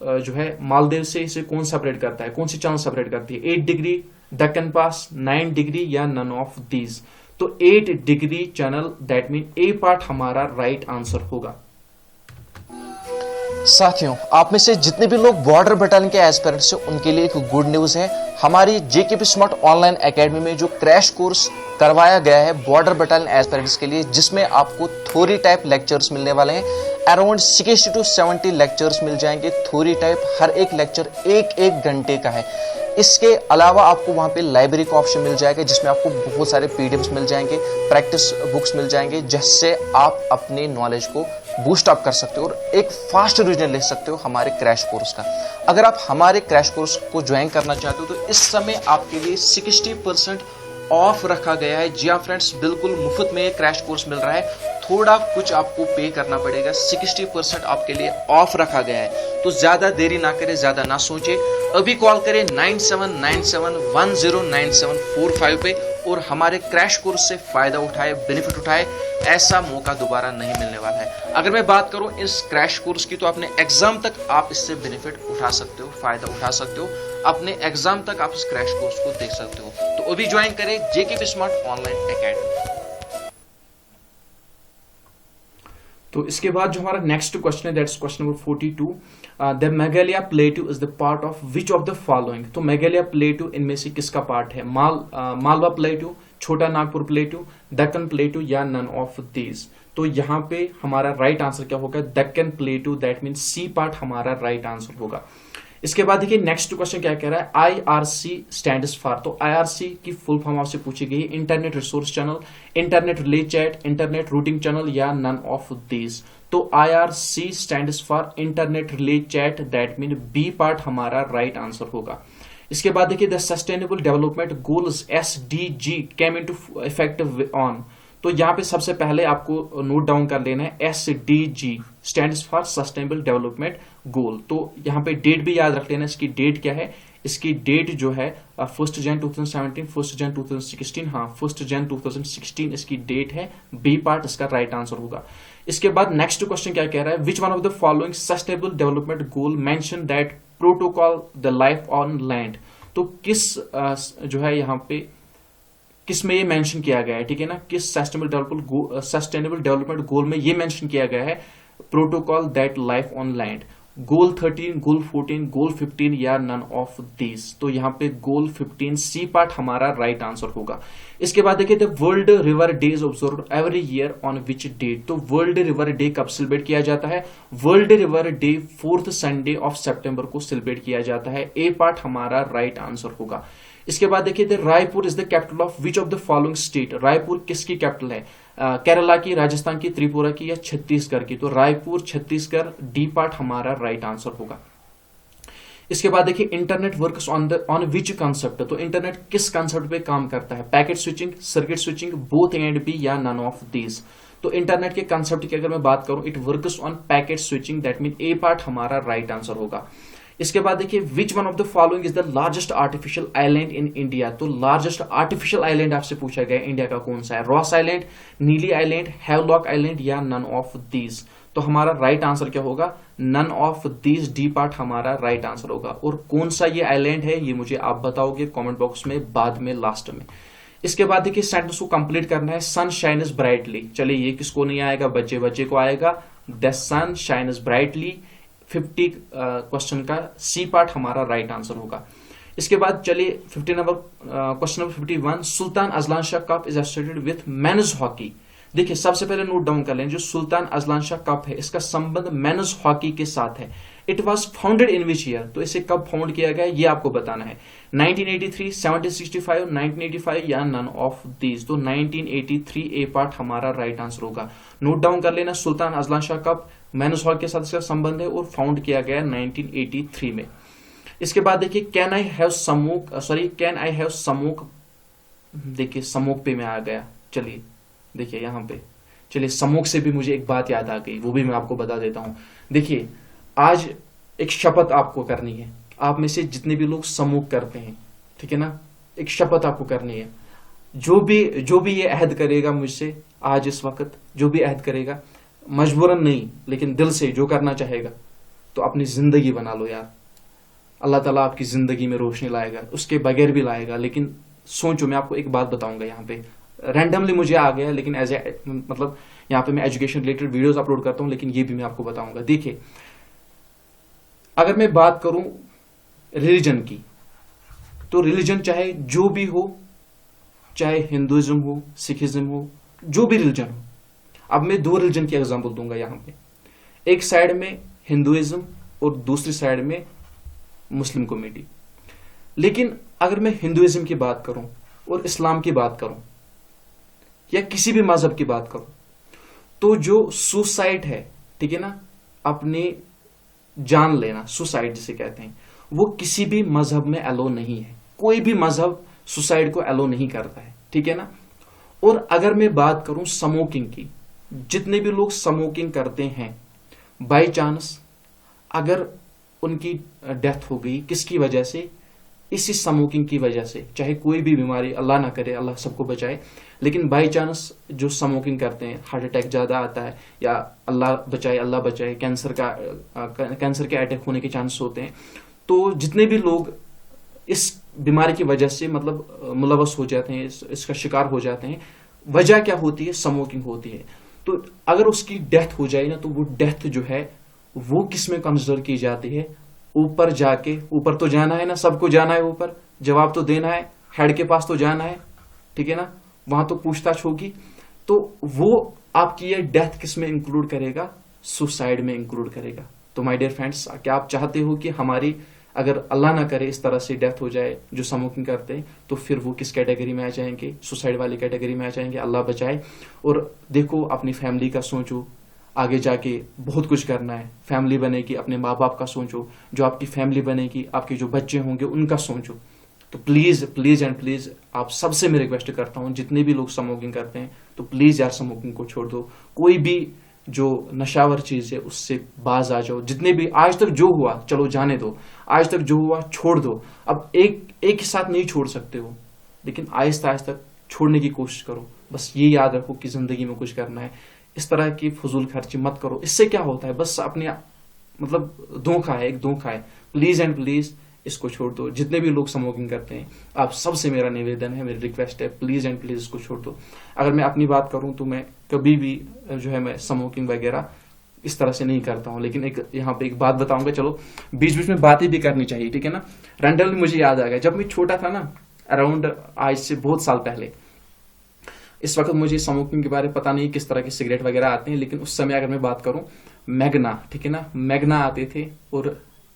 जो है मालदीव से इसे कौन सेपरेट करता है? कौन सी चैनल सेपरेट करती है? 8 डिग्री, दक्कन पास, 9 डिग्री या नन ऑफ दीज। तो 8 degree channel, that mean A part हमारा राइट आंसर होगा। साथियों, आप में से जितने भी लोग बॉर्डर बटालियन के एस्पिरेंट्स हैं, उनके लिए एक गुड न्यूज है। हमारी जेकेपी स्मार्ट ऑनलाइन एकेडमी में जो क्रैश कोर्स करवाया गया है बॉर्डर बटालियन एस्पिरेंट्स के लिए, जिसमें आपको थ्योरी टाइप लेक्चर्स मिलने वाले हैं। अराउंड 60 to 70 लेक्चर्स मिल जाएंगे थ्योरी टाइप। हर एक लेक्चर 1-1 घंटे का है। इसके अलावा आपको वहां पे लाइब्रेरी का ऑप्शन मिल जाएगा, जिसमें आपको बहुत सारे पीडीएफ्स मिल जाएंगे, प्रैक्टिस बुक्स मिल जाएंगे, जिससे आप अपने नॉलेज को बूस्ट अप कर सकते हो और एक फास्ट रिवीजन ले सकते हो हमारे क्रैश कोर्स का। अगर आप हमारे क्रैश कोर्स को ज्वाइन करना चाहते हो तो इस समय आपके लिए 60% ऑफ रखा गया है। जी हाँ फ्रेंड्स, बिल्कुल मुफ्त में ये क्रैश कोर्स मिल रहा है। थोड़ा कुछ आपको पे करना पड़ेगा। 60% आपके लिए ऑफ रखा गया है। तो ज्यादा देरी ना करें, ज्यादा ना सोचे, अभी कॉल करें 9797109745 पे और हमारे क्रैश कोर्स से फायदा उठाए, बेनिफिट उठाए। ऐसा मौका दोबारा नहीं मिलने वाला है। अगर मैं बात करूं इस क्रैश कोर्स की, तो अपने एग्जाम तक आप इससे बेनिफिट उठा सकते हो, फायदा उठा सकते हो। अपने एग्जाम तक आप इस क्रैश कोर्स को देख सकते हो। तो अभी ज्वाइन करें जेकेपी स्मार्ट ऑनलाइन एकेडमी। तो इसके बाद जो हमारा नेक्स्ट क्वेश्चन है, that's question number 42। The Meghalaya plateau is the part of which of the following. तो मेगालिया प्लेटू इनमें से किसका पार्ट है? मालवा प्लेटू, छोटा नागपुर प्लेटू, दक्कन प्लेटू या नन ऑफ दीज। तो यहाँ पे हमारा राइट आंसर क्या होगा? Deccan plateau, that mean C part हमारा राइट आंसर होगा। इसके बाद देखिए नेक्स्ट क्वेश्चन क्या कह रहा है, IRC स्टैंड्स फॉर। तो IRC की फुल फॉर्म आपसे पूछी गई, internet resource channel, internet relay chat, internet routing channel या नन ऑफ दीज। तो IRC stands for internet relay chat, that mean B part हमारा राइट आंसर होगा। इसके बाद देखिए the sustainable development goals SDG came into effect on. तो यहाँ पे सबसे पहले आपको नोट डाउन कर लेना है SDG stands for sustainable development goal. तो यहाँ पे डेट भी याद रख लेना, इसकी डेट क्या है? इसकी डेट जो है 1 जन 2017, 1 जन 2016, हाँ 1 जन 2016 इसकी डेट है। बी पार्ट इसका राइट आंसर होगा। इसके बाद नेक्स्ट क्वेश्चन क्या कह रहा है, which one of the following sustainable development goal mention that protocol the life on land. तो किस जो है यहाँ पे किस में ये मेंशन किया गया है, ठीक है ना, किस सस्टेनेबल डेवलपमेंट गोल में ये मेंशन किया गया है, protocol that life on land. Goal 13, goal 14, goal 15 या नन ऑफ दीज। तो यहाँ पे गोल 15 सी पार्ट हमारा राइट आंसर होगा। इसके बाद देखिए the world river day is observed every year on which date. तो वर्ल्ड रिवर डे कब सेलिब्रेट किया जाता है? World river day 4th Sunday of सितंबर को सेलिब्रेट किया जाता है। ए पार्ट हमारा राइट आंसर होगा। इसके बाद देखिए the Raipur is the capital of which of the following state. Raipur किसकी कैपिटल है? केरला की, राजस्थान की, त्रिपुरा की या छत्तीसगढ़ की। तो रायपुर छत्तीसगढ़, डी पार्ट हमारा राइट आंसर होगा। इसके बाद देखिए internet works on which concept. तो इंटरनेट किस कंसेप्ट पे काम करता है? Packet switching, circuit switching, both and B या नन ऑफ दीज। तो इंटरनेट के कंसेप्ट की अगर मैं बात करूं, it works on packet switching, that mean A part हमारा राइट आंसर होगा। इसके बाद देखिए which one of the following is the largest artificial island in India. तो लार्जेस्ट आर्टिफिशियल आइलैंड आपसे पूछा गया इंडिया का कौन सा है? Ross island, Neil island, Havelock island या नन ऑफ दीज। तो हमारा राइट आंसर क्या होगा? None of these, D part हमारा राइट आंसर होगा। और कौन सा ये आइलैंड है ये मुझे आप बताओगे कमेंट बॉक्स में बाद में, लास्ट में। इसके बाद देखिए सेंटेंस को कंप्लीट करना है, सन शाइन्स ब्राइटली। चलिए ये किसको नहीं आएगा? बच्चे बच्चे को आएगा। The sun shines brightly 50 question का सी पार्ट हमारा राइट आंसर होगा। इसके बाद चलिए question number 51, Sultan Azlan Shah cup is associated with men's hockey. देखिए सबसे पहले नोट डाउन कर लें, जो सुल्तान अजलान शाह कप है इसका संबंध मेन्स हॉकी के साथ है। It was founded in which year. तो इसे कब फाउंड किया गया ये आपको बताना है। 1983, 1765, 1985 या नन ऑफ दीज। तो 1983 ए पार्ट हमारा राइट आंसर होगा। नोट डाउन कर लेना, सुल्तान Azlan Shah cup men's hockey के साथ इसका संबंध है और फाउंड किया गया 1983 में। इसके बाद देखिए कैन आई हैव समोक। देखिए समोक पे मैं आ गया। चलिए देखिए यहाँ पे, चलिए समोक से भी मुझे एक बात याद आ गई, वो भी मैं आपको बता देता हूं। देखिए आज एक शपथ आपको करनी है। आप में से जितने भी लोग समोक करते हैं, ठीक है ना, एक शपथ आपको करनी है। जो भी ये अहद करेगा मुझसे आज इस वक्त, जो भी अहद करेगा, मजबूरन नहीं लेकिन दिल से जो करना चाहेगा, तो अपनी जिंदगी बना लो यार। अल्लाह ताला आपकी जिंदगी में रोशनी लाएगा, उसके बगैर भी लाएगा। लेकिन सोचो, मैं आपको एक बात बताऊंगा, यहाँ पे रैंडमली मुझे आ गया, लेकिन एज ए मतलब यहाँ पे मैं एजुकेशन रिलेटेड वीडियोस अपलोड करता हूं, लेकिन ये भी मैं आपको बताऊंगा। देखिए अगर मैं बात करूं रिलीजन की, तो रिलीजन चाहे जो भी हो, चाहे हिंदुइज्म हो, सिखिज्म हो, जो भी रिलीजन हो। अब मैं 2 रिलीजन की एग्जांपल दूंगा यहाँ पे। एक साइड में हिंदुइज्म और दूसरी साइड में मुस्लिम कम्युनिटी। लेकिन अगर मैं हिंदुइज्म की बात करूं और इस्लाम की बात करूं या किसी भी मजहब की बात करूं, तो जो सुसाइड है, ठीक है ना, अपनी जान लेना, सुसाइड जिसे कहते हैं, वो किसी भी मजहब में अलो नहीं है। कोई भी मजहब सुसाइड को अलो नहीं करता है, ठीक है ना। और अगर मैं बात करूं स्मोकिंग की, जितने भी लोग स्मोकिंग करते हैं, बाई चांस अगर उनकी डेथ हो गई, किसकी वजह से? इसी स्मोकिंग की वजह से। चाहे कोई भी बीमारी, अल्लाह ना करे, अल्लाह सबको बचाए, लेकिन बाई चांस जो स्मोकिंग करते हैं, हार्ट अटैक ज्यादा आता है, या अल्लाह बचाए कैंसर के अटैक होने के चांसेस होते हैं। तो जितने भी लोग इस बीमारी की वजह से मतलब मुलवस हो जाते हैं, इसका शिकार हो जाते हैं, वजह क्या होती है? स्मोकिंग होती है। तो अगर उसकी डेथ हो जाए ना, तो वो डेथ जो है वो किस में कंसिडर की जाती है? ऊपर जाके, ऊपर तो जाना है ना, सबको जाना है ऊपर, जवाब तो देना है, हेड के पास तो जाना है, ठीक है ना, वहां तो पूछताछ होगी। तो वो आपकी ये डेथ किस में इंक्लूड करेगा? सुसाइड में इंक्लूड करेगा। तो माय डियर फ्रेंड्स, क्या आप चाहते हो कि हमारी, अगर अल्लाह ना करे इस तरह से डेथ हो जाए जो स्मोकिंग करते हैं, तो फिर वो किस कैटेगरी में आ जाएंगे? सुसाइड वाली कैटेगरी में आ जाएंगे। अल्लाह बचाए। और देखो, अपनी फैमिली का सोचो, आगे जाके बहुत कुछ करना है, फैमिली बनेगी, अपने माँ बाप का सोचो, जो आपकी फैमिली बनेगी, आपके जो बच्चे होंगे उनका सोचो। तो प्लीज प्लीज एंड प्लीज, आप सबसे मैं रिक्वेस्ट करता हूं, जितने भी लोग स्मोकिंग करते हैं, तो प्लीज यार स्मोकिंग को छोड़ दो। कोई भी जो नशावर चीज है उससे बाज आ जाओ। जितने भी आज तक जो हुआ, चलो जाने दो, आज तक जो हुआ छोड़ दो। अब एक ही साथ नहीं छोड़ सकते हो, लेकिन आहिस्ता आहिस्ता छोड़ने की कोशिश करो। बस ये याद रखो कि जिंदगी में कुछ करना है, इस तरह की फजूल खर्ची मत करो। इससे क्या होता है? बस अपने, मतलब धोखा है, एक धोखा है। प्लीज एंड प्लीज इसको छोड़ दो। जितने भी लोग स्मोकिंग करते हैं, आप सबसे मेरा निवेदन है, मेरी रिक्वेस्ट है, प्लीज एंड प्लीज इसको छोड़ दो। अगर मैं अपनी बात करूं तो मैं कभी भी जो है मैं स्मोकिंग वगैरह इस तरह से नहीं करता हूं। लेकिन एक यहाँ पे एक बात बताऊंगा, चलो बीच बीच में बातें भी करनी चाहिए, ठीक है ना। रैंडमली मुझे याद आ गया, जब मैं छोटा था ना, अराउंड आज से बहुत साल पहले, इस वक्त मुझे स्मोकिंग के बारे में पता नहीं किस तरह के सिगरेट वगैरह आते हैं, लेकिन उस समय अगर मैं बात करूं, मैग्ना, ठीक है ना, मैग्ना आते थे, और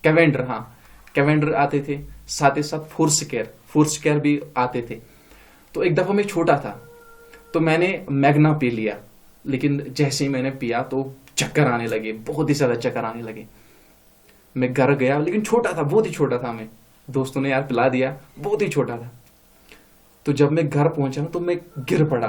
कैवेंडर, हाँ कैवेंडर आते थे, साथ ही साथ फोर्सकेयर भी आते थे। तो एक दफा मैं छोटा था, तो मैंने मैग्ना पी लिया, लेकिन जैसे ही मैंने पिया तो चक्कर आने लगे, बहुत ही ज्यादा चक्कर आने लगे। मैं घर गया, लेकिन छोटा था, बहुत ही छोटा था मैं, दोस्तों ने यार पिला दिया, बहुत ही छोटा था। तो जब मैं घर पहुंचा ना, तो मैं गिर पड़ा।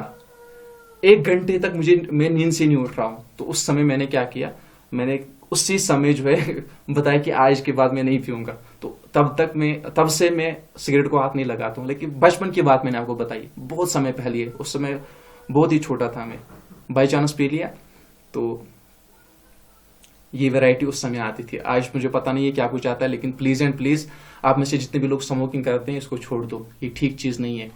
1 घंटे तक मैं नींद से नहीं उठ रहा हूं। तो उस समय मैंने क्या किया, मैंने उसी समय जो है बताया कि आज के बाद मैं नहीं पीऊंगा। तो तब से मैं सिगरेट को हाथ नहीं लगाता हूं। लेकिन बचपन की बात मैंने आपको बताई, बहुत समय पहले, उस समय बहुत ही छोटा था मैं, बाई चांस पी लिया। तो ये वैरायटी उस समय आती थी। आज मुझे पता नहीं है क्या कुछ आता है, लेकिन प्लीज एंड प्लीज आप में से जितने भी लोग स्मोकिंग करते हैं, इसको छोड़ दो, ये ठीक चीज नहीं है।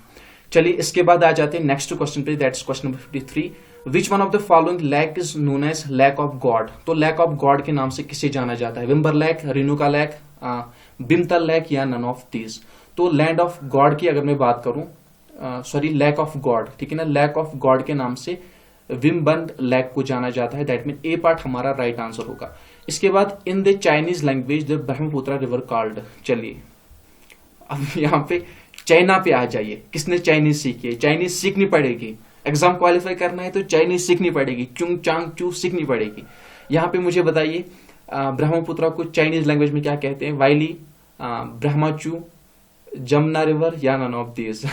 चलिए इसके बाद आ जाते हैं नेक्स्ट क्वेश्चन पे, that's question number 53। Which one of the following lake is known as lake of God? तो लैक ऑफ गॉड के नाम से किसे जाना जाता है? विम्बर lake, Renuka lake, Bhimtal lake, या नन ऑफ दीज? तो लैंड ऑफ गॉड की अगर मैं बात करूं, सॉरी लैक ऑफ गॉड, ठीक है ना, लैक ऑफ गॉड के नाम से विम्बंद लैक को जाना जाता है। दैट मीन ए पार्ट हमारा राइट आंसर होगा। इसके बाद in the Chinese language the Brahmaputra river called. चलिए अब यहाँ पे चाइना पे आ जाइए। किसने चाइनीज सीखी है? चाइनीज सीखनी पड़ेगी, एग्जाम क्वालिफाई करना है तो चाइनीज सीखनी पड़ेगी, चुंग चांग चू सीखनी पड़ेगी। यहाँ पे मुझे बताइए ब्रह्मपुत्र को चाइनीज लैंग्वेज में क्या कहते हैं? वाइली, ब्रह्माचू, जमुना रिवर, या नन ऑफ दीज?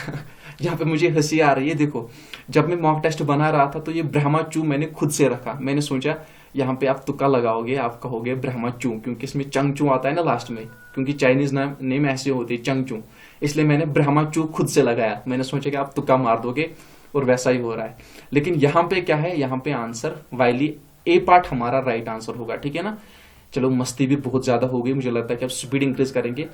यहाँ पे मुझे हंसी आ रही है। देखो, जब मैं मॉक टेस्ट बना रहा था तो ये ब्रह्माचू मैंने खुद से रखा। मैंने सोचा यहाँ पे आप तुक्का लगाओगे, आप कहोगे ब्रह्माचू, क्योंकि इसमें चंगचू आता है ना लास्ट में, क्योंकि चाइनीज नेम ऐसे होते हैं चंगचू, इसलिए मैंने ब्रह्माचू खुद से लगाया। मैंने सोचा कि आप तुक्का मार दोगे, और वैसा ही हो रहा है। लेकिन यहाँ पे क्या है, यहाँ पे आंसर वाइली, ए पार्ट हमारा राइट आंसर होगा, ठीक है ना। चलो मस्ती भी बहुत ज्यादा हो गई, मुझे लगता है कि अब स्पीड इंक्रीज करेंगे।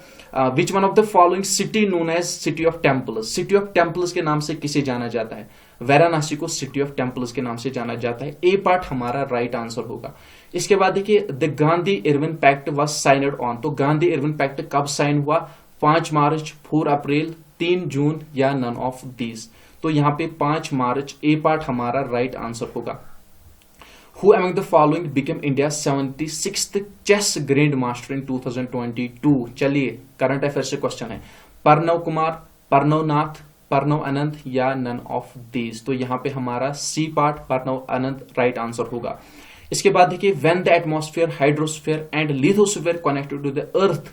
Which one of the following city known as city of temples? City of temples के नाम से किसे जाना जाता है? वाराणसी को सिटी ऑफ टेम्पल्स के नाम से जाना जाता है। ए पार्ट हमारा राइट आंसर होगा। इसके बाद देखिए, the Gandhi Irwin pact was signed on. तो गांधी इरविन पैक्ट कब साइन हुआ? 5 मार्च, 4 अप्रैल, 3 जून, या नन ऑफ दीज? तो यहाँ पे 5 मार्च, ए पार्ट हमारा राइट आंसर होगा। Who among the following became India's 76th chess grand master in 2022? चलिए करंट अफेयर से क्वेश्चन है। प्रणव कुमार, प्रणव नाथ, प्रणव अनंत, या नन ऑफ दीज? तो यहाँ पे हमारा C part Pranav Anand right answer होगा। इसके बाद देखिए, when the atmosphere, hydrosphere and lithosphere connected to the earth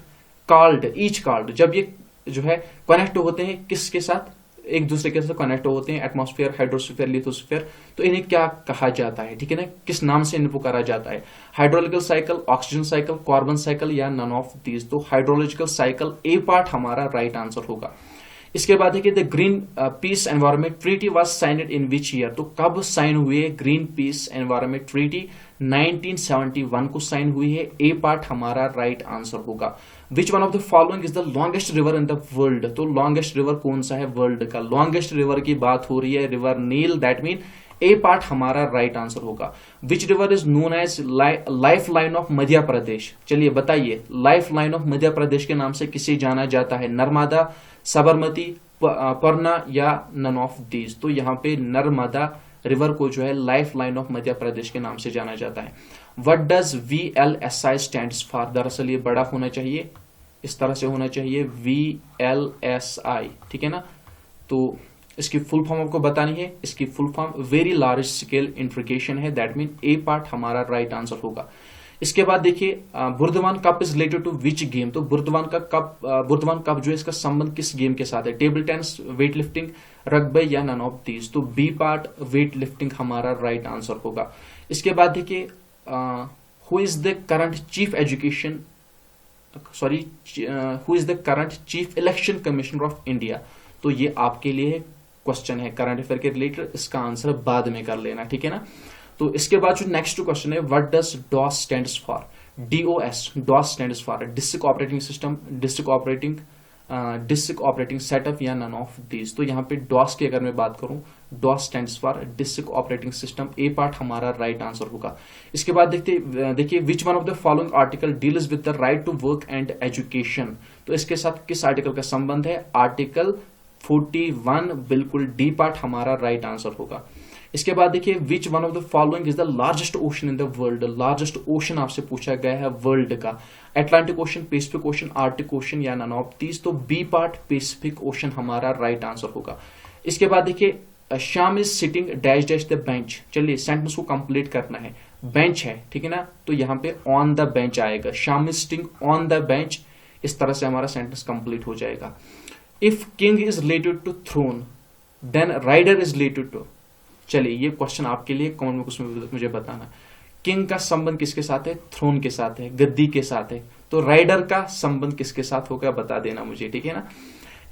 called, each called, जब ये जो है कनेक्ट होते हैं किसके साथ? एक दूसरे के साथ कनेक्ट होते हैं, एटमॉस्फेयर, हाइड्रोस्फीयर, लिथोस्फीयर, तो इन्हें क्या कहा जाता है? ठीक है ना, किस नाम से इन्हें पुकारा जाता है? Hydrological cycle, oxygen cycle, carbon cycle, या नन ऑफ दीज? तो हाइड्रोलॉजिकल साइकिल ए पार्ट हमारा राइट आंसर होगा। इसके बाद है कि the green peas environment treaty was signed in which year? तो कब साइन हुई है ग्रीन पीस एनवायरमेंट ट्रीटी? 1971 को साइन हुई है। ए पार्ट हमारा राइट आंसर होगा। विच one of the following is the longest river in the world? तो लॉन्गेस्ट रिवर कौन सा है वर्ल्ड का? लॉन्गेस्ट रिवर की बात हो रही है, river Nile, that mean A part हमारा राइट आंसर होगा। Which river is known as life line of Madhya Pradesh? चलिए बताइए, life line of Madhya Pradesh के नाम से किसे जाना जाता है? नर्मदा, साबरमती, परना या नन ऑफ दीज? तो यहाँ पे नर्मदा रिवर को जो है life line of Madhya Pradesh के नाम से जाना जाता है। What does VLSI stands for? दरअसल ये बड़ा होना चाहिए, इस तरह से होना चाहिए, VLSI, ठीक है ना। तो इसकी फुल फॉर्म आपको बतानी है। इसकी full form very large scale integration है। दैट मीन ए पार्ट हमारा राइट आंसर होगा। इसके बाद देखिए, Burdwan cup is related to which game? तो बुर्दवान कप जो है इसका संबंध किस गेम के साथ है? Table tennis, weight lifting, rugby या नन ऑफ दीज? तो बी पार्ट वेट लिफ्टिंग हमारा राइट आंसर होगा। इसके बाद देखिए, who is the current chief election commissioner of India? तो ये आपके लिए क्वेश्चन है करंट अफेयर के रिलेटेड, इसका आंसर बाद में कर लेना, ठीक है ना। तो इसके बाद जो नेक्स्ट क्वेश्चन है, what does DOS stands for? DOS, DOS stands for district operating system, district operating setup या नन ऑफ दीज? तो यहाँ पे डॉस की अगर मैं बात करूं, DOS stands for district operating system, A part हमारा राइट आंसर होगा। इसके बाद देखिए, which one of the following article deals with the right to work and education? तो इसके साथ किस आर्टिकल का संबंध है? आर्टिकल 41, बिल्कुल डी पार्ट हमारा राइट आंसर होगा। इसके बाद देखिए, which one of the following is the largest ocean in the world? Largest ocean आपसे पूछा गया है वर्ल्ड का। Atlantic ocean, Pacific ocean, Arctic ocean या नन ऑफ दीज? तो बी पार्ट पैसिफिक ओशन हमारा राइट आंसर होगा। इसके बाद देखिए, Shyam is sitting dash dash the bench. चलिए सेंटेंस को कंप्लीट करना है। बेंच है, ठीक है ना, तो यहाँ पे ऑन द बेंच आएगा। Shyam is sitting on the bench, इस तरह से हमारा सेंटेंस कंप्लीट हो जाएगा। If king is related to throne then rider is related to? चलिए ये क्वेश्चन आपके लिए कमेंट बॉक्स में मुझे बताना। किंग का संबंध किसके साथ है? थ्रोन के साथ है, गद्दी के साथ है। तो राइडर का संबंध किसके साथ होगा बता देना मुझे, ठीक है ना।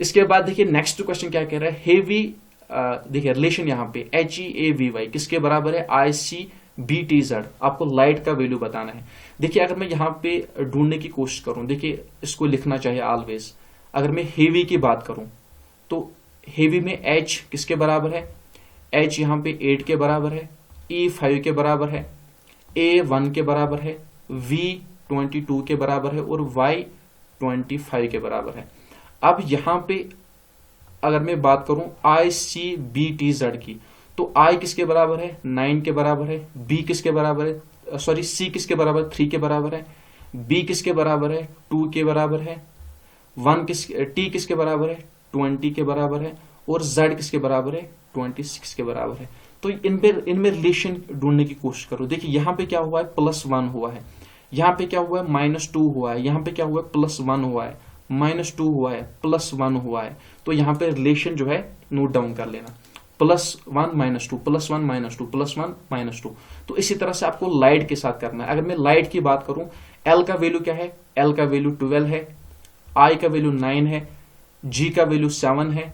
इसके बाद देखिए, नेक्स्ट क्वेश्चन क्या कह रहा है? हेवी, देखिए रिलेशन यहाँ पे HEAVY किसके बराबर है? ICBTZ। आपको लाइट का वैल्यू बताना है। देखिए अगर मैं यहाँ पे ढूंढने की कोशिश करूं, देखिए इसको लिखना चाहिए ऑलवेज। अगर मैं हेवी की बात करूं तो हेवी में H किसके बराबर है? H यहाँ पे 8 के बराबर है, E 5 के बराबर है, A 1 के बराबर है, V 22 के बराबर है और Y 25 के बराबर है। अब यहाँ पे अगर मैं बात करूं ICBTZ की, तो I किसके बराबर है? 9 के बराबर है, B किसके बराबर है? C किसके बराबर? 3 के बराबर है, B किसके बराबर है? 2 के बराबर है, T किसके बराबर है? 20 के बराबर है और Z किसके बराबर है? 26 के बराबर है। तो इनमें रिलेशन ढूंढने की कोशिश करो। देखिए यहाँ पे क्या हुआ है? +1 हुआ है, यहाँ पे क्या हुआ है? -2 हुआ है, यहाँ पे क्या हुआ है? +1 हुआ है, -2 हुआ है, +1 हुआ है। तो यहाँ पे रिलेशन जो है नोट डाउन कर लेना, +1 -2 +1 -2 +1 -2। तो इसी तरह से आपको लाइट के साथ करना है। अगर मैं लाइट की बात करूं, L का वैल्यू क्या है? L का वैल्यू 12 है, I का वैल्यू 9 है, G का वैल्यू 7 है,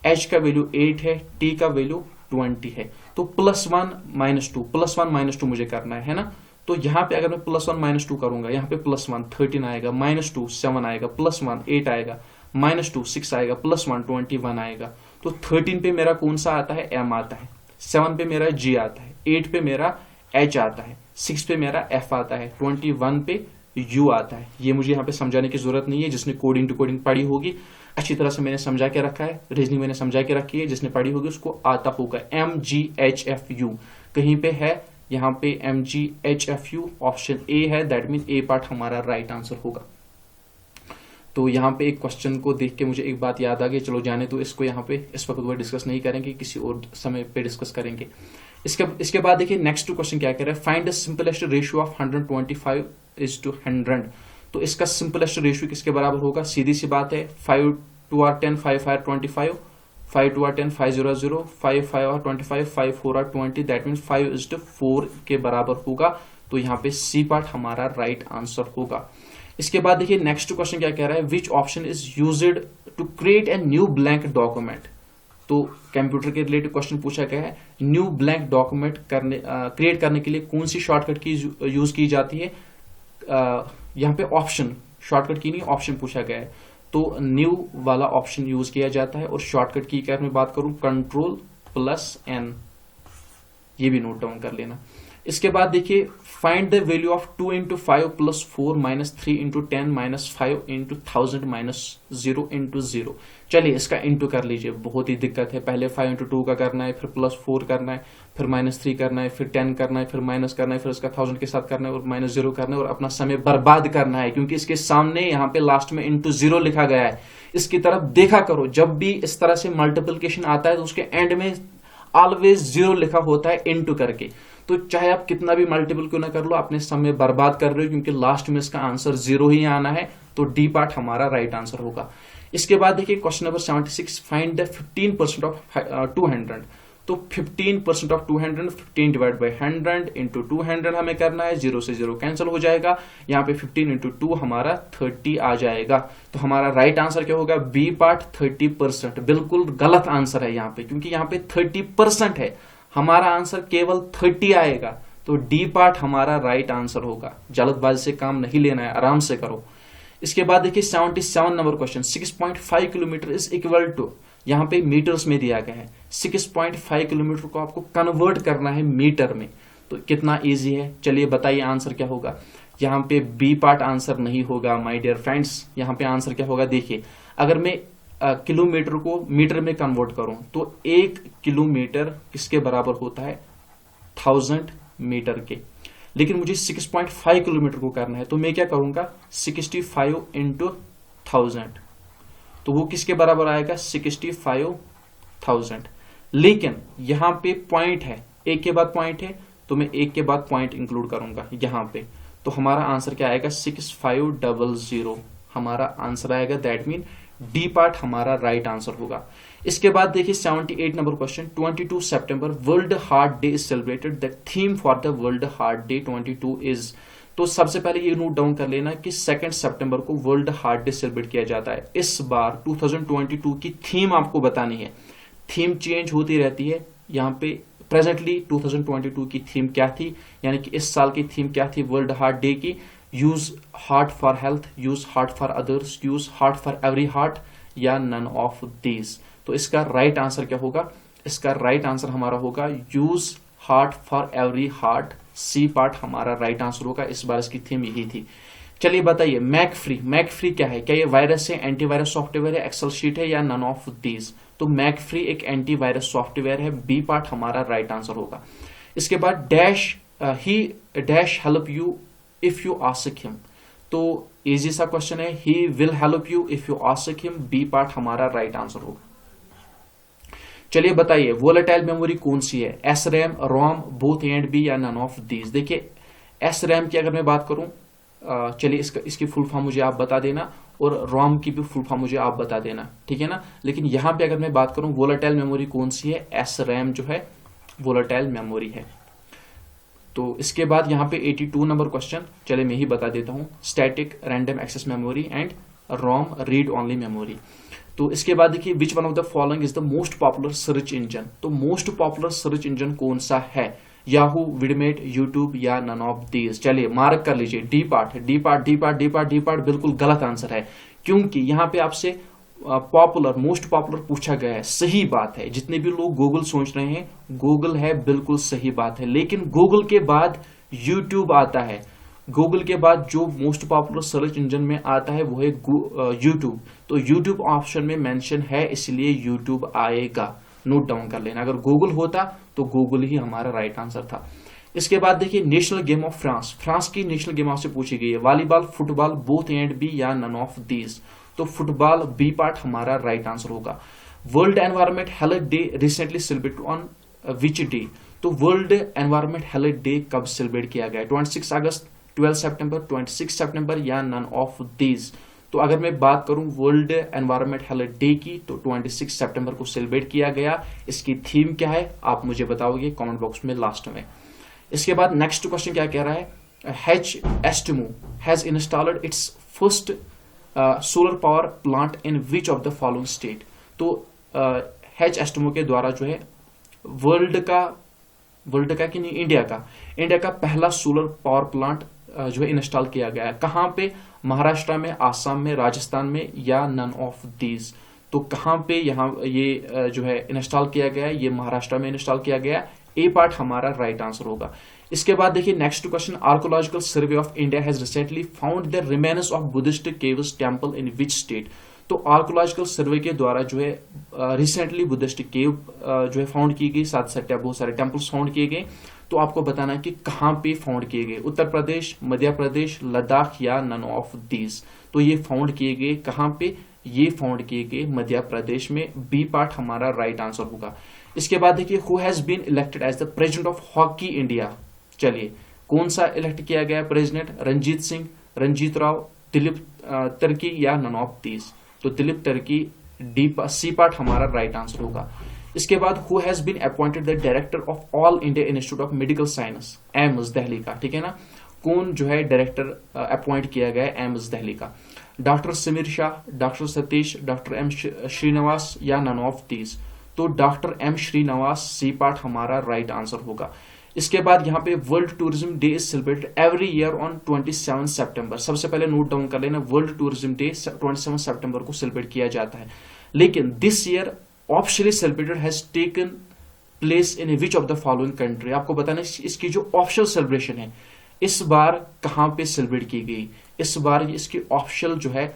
H का वैल्यू 8 है, T का वैल्यू 20 है। तो +1 -2 मुझे करना है ना। तो यहाँ पे अगर मैं +1 -2 करूंगा, यहाँ पे +1 13 आएगा, -2 7 आएगा, +1 8 आएगा, -2 6 आएगा, +1 21 आएगा। तो 13 पे मेरा कौन सा आता है? M आता है, 7 पे मेरा G आता है, 8 पे मेरा H आता है, 6 पे मेरा F आता है, 21 पे U आता है। ये मुझे यहाँ पे समझाने की जरूरत नहीं है, जिसने कोडिंग टू कोडिंग पढ़ी होगी अच्छी तरह से मैंने समझा के रखा है, रीजनिंग मैंने समझा के रखी है, जिसने पढ़ी होगी उसको आता होगा। MGHFU कहीं पे है, यहाँ पे MGHFU ऑप्शन A है, दैट मीन A पार्ट हमारा राइट आंसर होगा। तो यहाँ पे एक क्वेश्चन को देख के मुझे एक बात याद आ गई, चलो जाने तो इसको यहाँ पे इस वक्त वो डिस्कस नहीं करेंगे, किसी और समय पे डिस्कस करेंगे। इसके बाद देखिए नेक्स्ट क्वेश्चन क्या कह रहा है? Find the simplest ratio of 125:100। तो इसका सिंपलेस्ट रेशियो किसके बराबर होगा? सीधी सी बात है, 5 2 are 10, 5 5 25, 5 2 are 10, 5 0 0, 5 5 are 25, 5 4 are 20, that mean 5:4 के बराबर होगा। तो यहाँ पे सी पार्ट हमारा राइट आंसर होगा। इसके बाद देखिए नेक्स्ट क्वेश्चन क्या कह रहा है? Which option is used to create a new blank document. तो कंप्यूटर के रिलेटेड क्वेश्चन पूछा गया है, न्यू ब्लैंक डॉक्यूमेंट क्रिएट करने के लिए कौन सी शॉर्टकट की यूज की जाती है? यहाँ पे ऑप्शन, शॉर्टकट की नहीं ऑप्शन पूछा गया है, तो न्यू वाला ऑप्शन यूज किया जाता है। और शॉर्टकट की अगर मैं बात करूं, Ctrl+N, ये भी नोट डाउन कर लेना। इसके बाद देखिए find the value of 2 into 5 plus 4 minus 3 into 10 minus 5 into 1000 minus 0 into 0। चलिए इसका इंटू कर लीजिए, बहुत ही दिक्कत है। पहले 5 इंटू 2 का करना है, फिर प्लस 4 करना है, फिर माइनस 3 करना है, फिर 10 करना है, फिर माइनस करना है, फिर इसका 1000 के साथ करना है और माइनस 0 करना है और अपना समय बर्बाद करना है, क्योंकि इसके सामने यहाँ पे लास्ट में इंटू 0 लिखा गया है। इसकी तरफ देखा करो, जब भी इस तरह से मल्टीप्लिकेशन आता है तो उसके एंड में ऑलवेज 0 लिखा होता है इंटू करके। तो चाहे आप कितना भी मल्टीपल क्यों ना कर लो, अपने समय बर्बाद कर रहे हो, क्योंकि लास्ट में इसका आंसर 0 ही आना है। तो डी पार्ट हमारा राइट आंसर होगा। इसके बाद देखिए question number 76, find the 15% of 200। तो 15% ऑफ 200, 15 डिवाइड बाई 100 इंटू 200 हमें करना है। 0 से 0 कैंसिल हो जाएगा, यहाँ पे 15 इंटू 2 हमारा 30 आ जाएगा। तो हमारा राइट आंसर क्या होगा? B part 30%। बिल्कुल गलत आंसर है यहाँ पे, क्योंकि यहाँ पे 30% है, हमारा आंसर केवल 30 आएगा। तो डी पार्ट हमारा राइट आंसर होगा। जल्दबाजी से काम नहीं लेना है, आराम से करो। इसके बाद देखिए 77 number question, 6.5 kilometre is equal to, यहाँ पे मीटर्स में दिया गया है। 6.5 किलोमीटर को आपको कन्वर्ट करना है मीटर में। तो कितना इजी है, चलिए बताइए आंसर क्या होगा। यहाँ पे बी पार्ट आंसर नहीं होगा माय डियर फ्रेंड्स। यहाँ पे आंसर क्या होगा, देखिए अगर मैं किलोमीटर को मीटर में कन्वर्ट करूं तो 1 किलोमीटर किसके बराबर होता है? 1000 मीटर के। लेकिन मुझे 6.5 किलोमीटर को करना है, तो मैं क्या करूंगा? 65 इंटू 1000, तो वो किसके बराबर आएगा? 65,000। लेकिन यहां पे पॉइंट है, एक के बाद पॉइंट है, तो मैं एक के बाद पॉइंट इंक्लूड करूंगा यहां पे। तो हमारा आंसर क्या आएगा? 6500 हमारा आंसर आएगा। दैट मीन डी पार्ट हमारा राइट आंसर होगा। इसके बाद देखिए 78 number question, 22 September world heart day is celebrated. The theme for the world heart day 22 is. तो सबसे पहले ये नोट डाउन कर लेना कि 2 सितंबर को वर्ल्ड हार्ट डे सेलिब्रेट किया जाता है। इस बार 2022 की थीम आपको बतानी है। थीम चेंज होती रहती है। यहाँ पे प्रेजेंटली 2022 की थीम क्या थी, यानी कि इस साल की थीम क्या थी वर्ल्ड हार्ट डे की? Use heart for health, use heart for others, use heart for every heart, या नन ऑफ दीज। तो इसका राइट आंसर क्या होगा? इसका राइट आंसर हमारा होगा use heart for every heart. C part हमारा राइट आंसर होगा। इस बार इसकी थीम यही थी। चलिए बताइए मैक फ्री, मैक फ्री क्या है? क्या ये वायरस है, एंटीवायरस सॉफ्टवेयर है, एक्सेल शीट है, या नन ऑफ दीज? तो मैक फ्री एक एंटीवायरस सॉफ्टवेयर है। बी पार्ट हमारा राइट आंसर होगा। इसके बाद dash he dash help you if you ask him. तो इजी सा क्वेश्चन है, he will help you if you ask him. B part हमारा राइट आंसर होगा। चलिए बताइए वोलेटाइल मेमोरी कौन सी है? S RAM, ROM, both A and B, या नन ऑफ दीज? देखिए एस रैम की अगर मैं बात करूं, चलिए इसकी फुल फॉर्म मुझे आप बता देना, और रोम की भी फुल फॉर्म मुझे आप बता देना, ठीक है ना। लेकिन यहां पे अगर मैं बात करूं वोलेटाइल मेमोरी कौन सी है, एस रैम जो है वोलेटाइल मेमोरी है। तो इसके बाद यहाँ पे 82 नंबर क्वेश्चन, चले मैं ही बता देता हूँ, static random access memory and ROM read only memory. तो इसके बाद देखिए which one of the following is the most popular search engine? तो मोस्ट पॉपुलर सर्च इंजन कौन सा है? याहू, विडमेट, यूट्यूब, या नन ऑफ दीज? चलिए मार्क कर लीजिए। D part, D part, D part, D part, D part बिल्कुल गलत आंसर है, क्योंकि यहाँ पे आपसे पॉपुलर, मोस्ट पॉपुलर पूछा गया है। सही बात है, जितने भी लोग गूगल सोच रहे हैं, गूगल है, बिल्कुल सही बात है। लेकिन गूगल के बाद यूट्यूब आता है। गूगल के बाद जो मोस्ट पॉपुलर सर्च इंजन में आता है वो है यूट्यूब। तो यूट्यूब ऑप्शन में मेंशन है, इसलिए यूट्यूब आएगा। नोट डाउन कर लेना। अगर गूगल होता तो गूगल ही हमारा राइट आंसर था। इसके बाद देखिए national game of France, France की नेशनल गेम आपसे पूछी गई है। Volleyball, football, both and B, या नन ऑफ दीज? तो फुटबॉल, बी पार्ट हमारा राइट आंसर होगा। World environment health day recently celebrated on which day? तो वर्ल्ड एनवायरमेंट हेल्थ डे कब सेलिब्रेट किया गया? 26 अगस्त, 12 सितंबर, 26 सितंबर, या नन ऑफ दीज? तो अगर मैं बात करूं वर्ल्ड एनवायरमेंट हेल्थ डे की, तो 26 सितंबर को सेलिब्रेट किया गया। इसकी थीम क्या है आप मुझे बताओगे कमेंट बॉक्स में लास्ट में। इसके बाद नेक्स्ट क्वेश्चन क्या कह रहा है? H-Estimo has installed its first solar power plant in which of the following state? तो H-Estimo के द्वारा जो है वर्ल्ड का कि नहीं, इंडिया का पहला सोलर पावर प्लांट जो है इंस्टॉल किया गया है। कहां पे? महाराष्ट्र में, आसाम में, राजस्थान में, या नन ऑफ दीज? तो कहां पे यहाँ ये जो है इंस्टॉल किया गया है? ये महाराष्ट्र में इंस्टॉल किया गया, ए पार्ट हमारा राइट आंसर होगा। इसके बाद देखिए next question, archaeological survey of India has recently found the remains of Buddhist caves temple in which state. तो आर्कोलॉजिकल सर्वे के द्वारा जो है रिसेंटली बुद्धिस्ट केव जो है फाउंड की गई, साथ साथ बहुत सारे टेम्पल्स फाउंड किए गए। तो आपको बताना है कि कहाँ पे फाउंड किए गए, उत्तर प्रदेश, मध्य प्रदेश, लद्दाख या नन ऑफ दीज। तो ये फाउंड किए गए कहाँ पे, ये फाउंड किए गए मध्य प्रदेश में। बी पार्ट हमारा राइट आंसर होगा। इसके बाद देखिए who has been elected as the president of hockey India. चलिए कौन सा इलेक्ट किया गया प्रेसिडेंट, रंजीत सिंह, रंजीत राव, दिलीप तिर्की या नन ऑफ दीज। तो दिलीप तिर्की, सी पार्ट हमारा राइट आंसर होगा। इसके बाद who has been appointed the director of all India institute of medical science, AIIMS Delhi का, ठीक है ना। कौन जो है डायरेक्टर अपॉइंट किया गया है एम्स दिल्ली का, doctor Sameer Shah, doctor Satish, doctor M Srinivas या नन ऑफ दीज। तो doctor M Srinivas, C part हमारा राइट आंसर होगा। इसके बाद यहाँ पे world tourism day is celebrated every year on 27 सितंबर। सबसे पहले नोट डाउन कर लेना, वर्ल्ड टूरिज्म डे 27 सितंबर को सेलिब्रेट किया जाता है। लेकिन this year officially celebrated has taken place in which of the following country. आपको बताना इसकी जो ऑफिशियल सेलिब्रेशन है इस बार कहां पे सेलिब्रेट की गई। इस बार इसकी ऑफिशियल जो है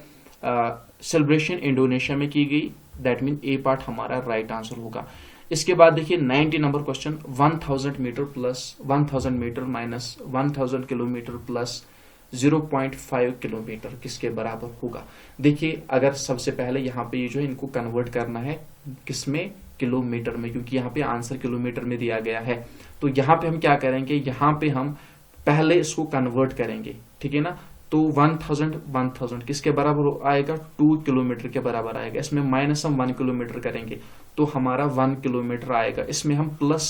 सेलिब्रेशन इंडोनेशिया में की गई। दैट मीन ए पार्ट हमारा राइट आंसर होगा। इसके बाद देखिए 90 number question, 1000 metre plus 1000 metre minus 1000 kilometre plus 0.5 kilometre किसके बराबर होगा। देखिए अगर सबसे पहले यहाँ पे ये जो है इनको कन्वर्ट करना है किसमें, किलोमीटर में, क्योंकि यहाँ पे आंसर किलोमीटर में दिया गया है। तो यहाँ पे हम क्या करेंगे, यहाँ पे हम पहले इसको कन्वर्ट करेंगे, ठीक है ना। तो 1000 किसके बराबर आएगा, 2 किलोमीटर के बराबर आएगा। इसमें माइनस हम 1 किलोमीटर करेंगे तो हमारा 1 किलोमीटर आएगा। इसमें हम प्लस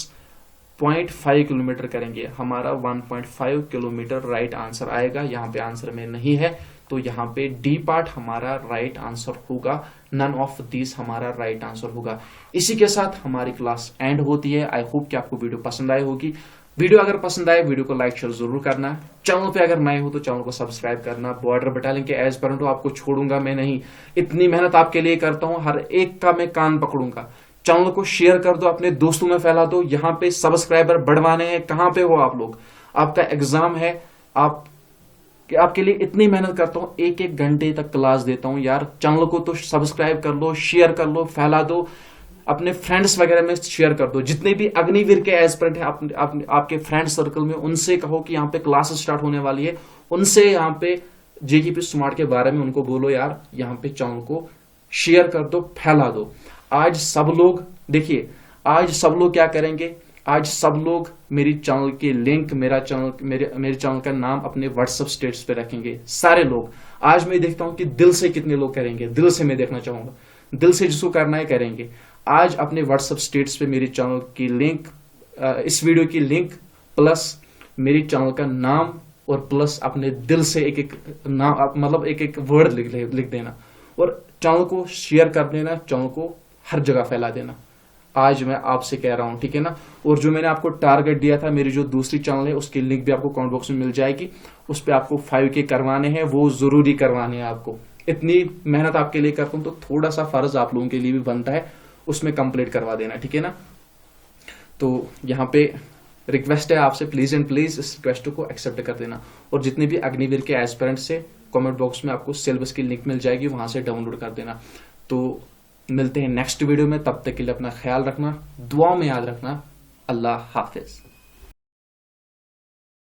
0.5 किलोमीटर करेंगे, हमारा 1.5 किलोमीटर राइट आंसर आएगा। यहाँ पे आंसर में नहीं है तो यहाँ पे डी पार्ट हमारा राइट आंसर होगा। नन ऑफ दिस हमारा राइट आंसर होगा। इसी के साथ हमारी क्लास एंड होती है। आई होप कि आपको वीडियो पसंद आई होगी। वीडियो अगर पसंद आए वीडियो को लाइक शेयर जरूर करना। चैनल पे अगर नए हो तो चैनल को सब्सक्राइब करना। बॉर्डर बटालियन के एस्पिरेंट हो, आपको छोड़ूंगा मैं नहीं, इतनी मेहनत आपके लिए करता हूं, हर एक का मैं कान पकड़ूंगा। चैनल को शेयर कर दो, अपने दोस्तों में फैला दो। यहाँ पे सब्सक्राइबर बढ़वाने हैं, कहाँ पे हो आप लोग, आपका एग्जाम है, आपके लिए इतनी मेहनत करता हूँ, एक एक घंटे तक क्लास देता हूँ यार। चैनल को तो सब्सक्राइब कर लो, शेयर कर लो, फैला दो, अपने फ्रेंड्स वगैरह में शेयर कर दो। जितने भी अग्निवीर के एस्पिरेंट हैं आपके फ्रेंड सर्कल में, उनसे कहो कि यहाँ पे क्लास स्टार्ट होने वाली है, उनसे यहाँ पे जेकेपी स्मार्ट के बारे में उनको बोलो यार, यहाँ पे चैनल को शेयर कर दो, फैला दो। आज सब लोग देखिए, आज सब लोग क्या करेंगे, आज सब लोग मेरी चैनल के लिंक, मेरे चैनल का नाम अपने व्हाट्सएप स्टेटस पे रखेंगे, सारे लोग। आज मैं देखता हूं कि दिल से कितने लोग करेंगे, दिल से मैं देखना चाहूंगा, दिल से जिसको करना है करेंगे। आज अपने व्हाट्सएप स्टेटस पे मेरी चैनल की लिंक, इस वीडियो की लिंक प्लस मेरी चैनल का नाम और प्लस अपने दिल से एक एक नाम, मतलब एक एक वर्ड लिख देना और चैनल को शेयर कर देना, चैनल को हर जगह फैला देना। आज मैं आपसे कह रहा हूं, ठीक है ना। और जो मैंने आपको टारगेट दिया था, मेरी जो दूसरी चैनल है उसकी लिंक भी आपको कमेंट बॉक्स में मिल जाएगी। उस पर आपको 5K करवाने हैं, वो जरूरी करवाने हैं आपको। इतनी मेहनत आपके लिए करता हूं तो थोड़ा सा फर्ज आप लोगों के लिए भी बनता है, उसमें कंप्लीट करवा देना, ठीक है ना। तो यहाँ पे रिक्वेस्ट है आपसे, प्लीज एंड प्लीज इस रिक्वेस्ट को एक्सेप्ट कर देना। और जितने भी अग्निवीर के एस्पिरेंट्स से कमेंट बॉक्स में आपको सिलेबस की लिंक मिल जाएगी, वहां से डाउनलोड कर देना। तो मिलते हैं नेक्स्ट वीडियो में, तब तक के लिए अपना ख्याल रखना, दुआ में याद रखना। अल्लाह हाफिज।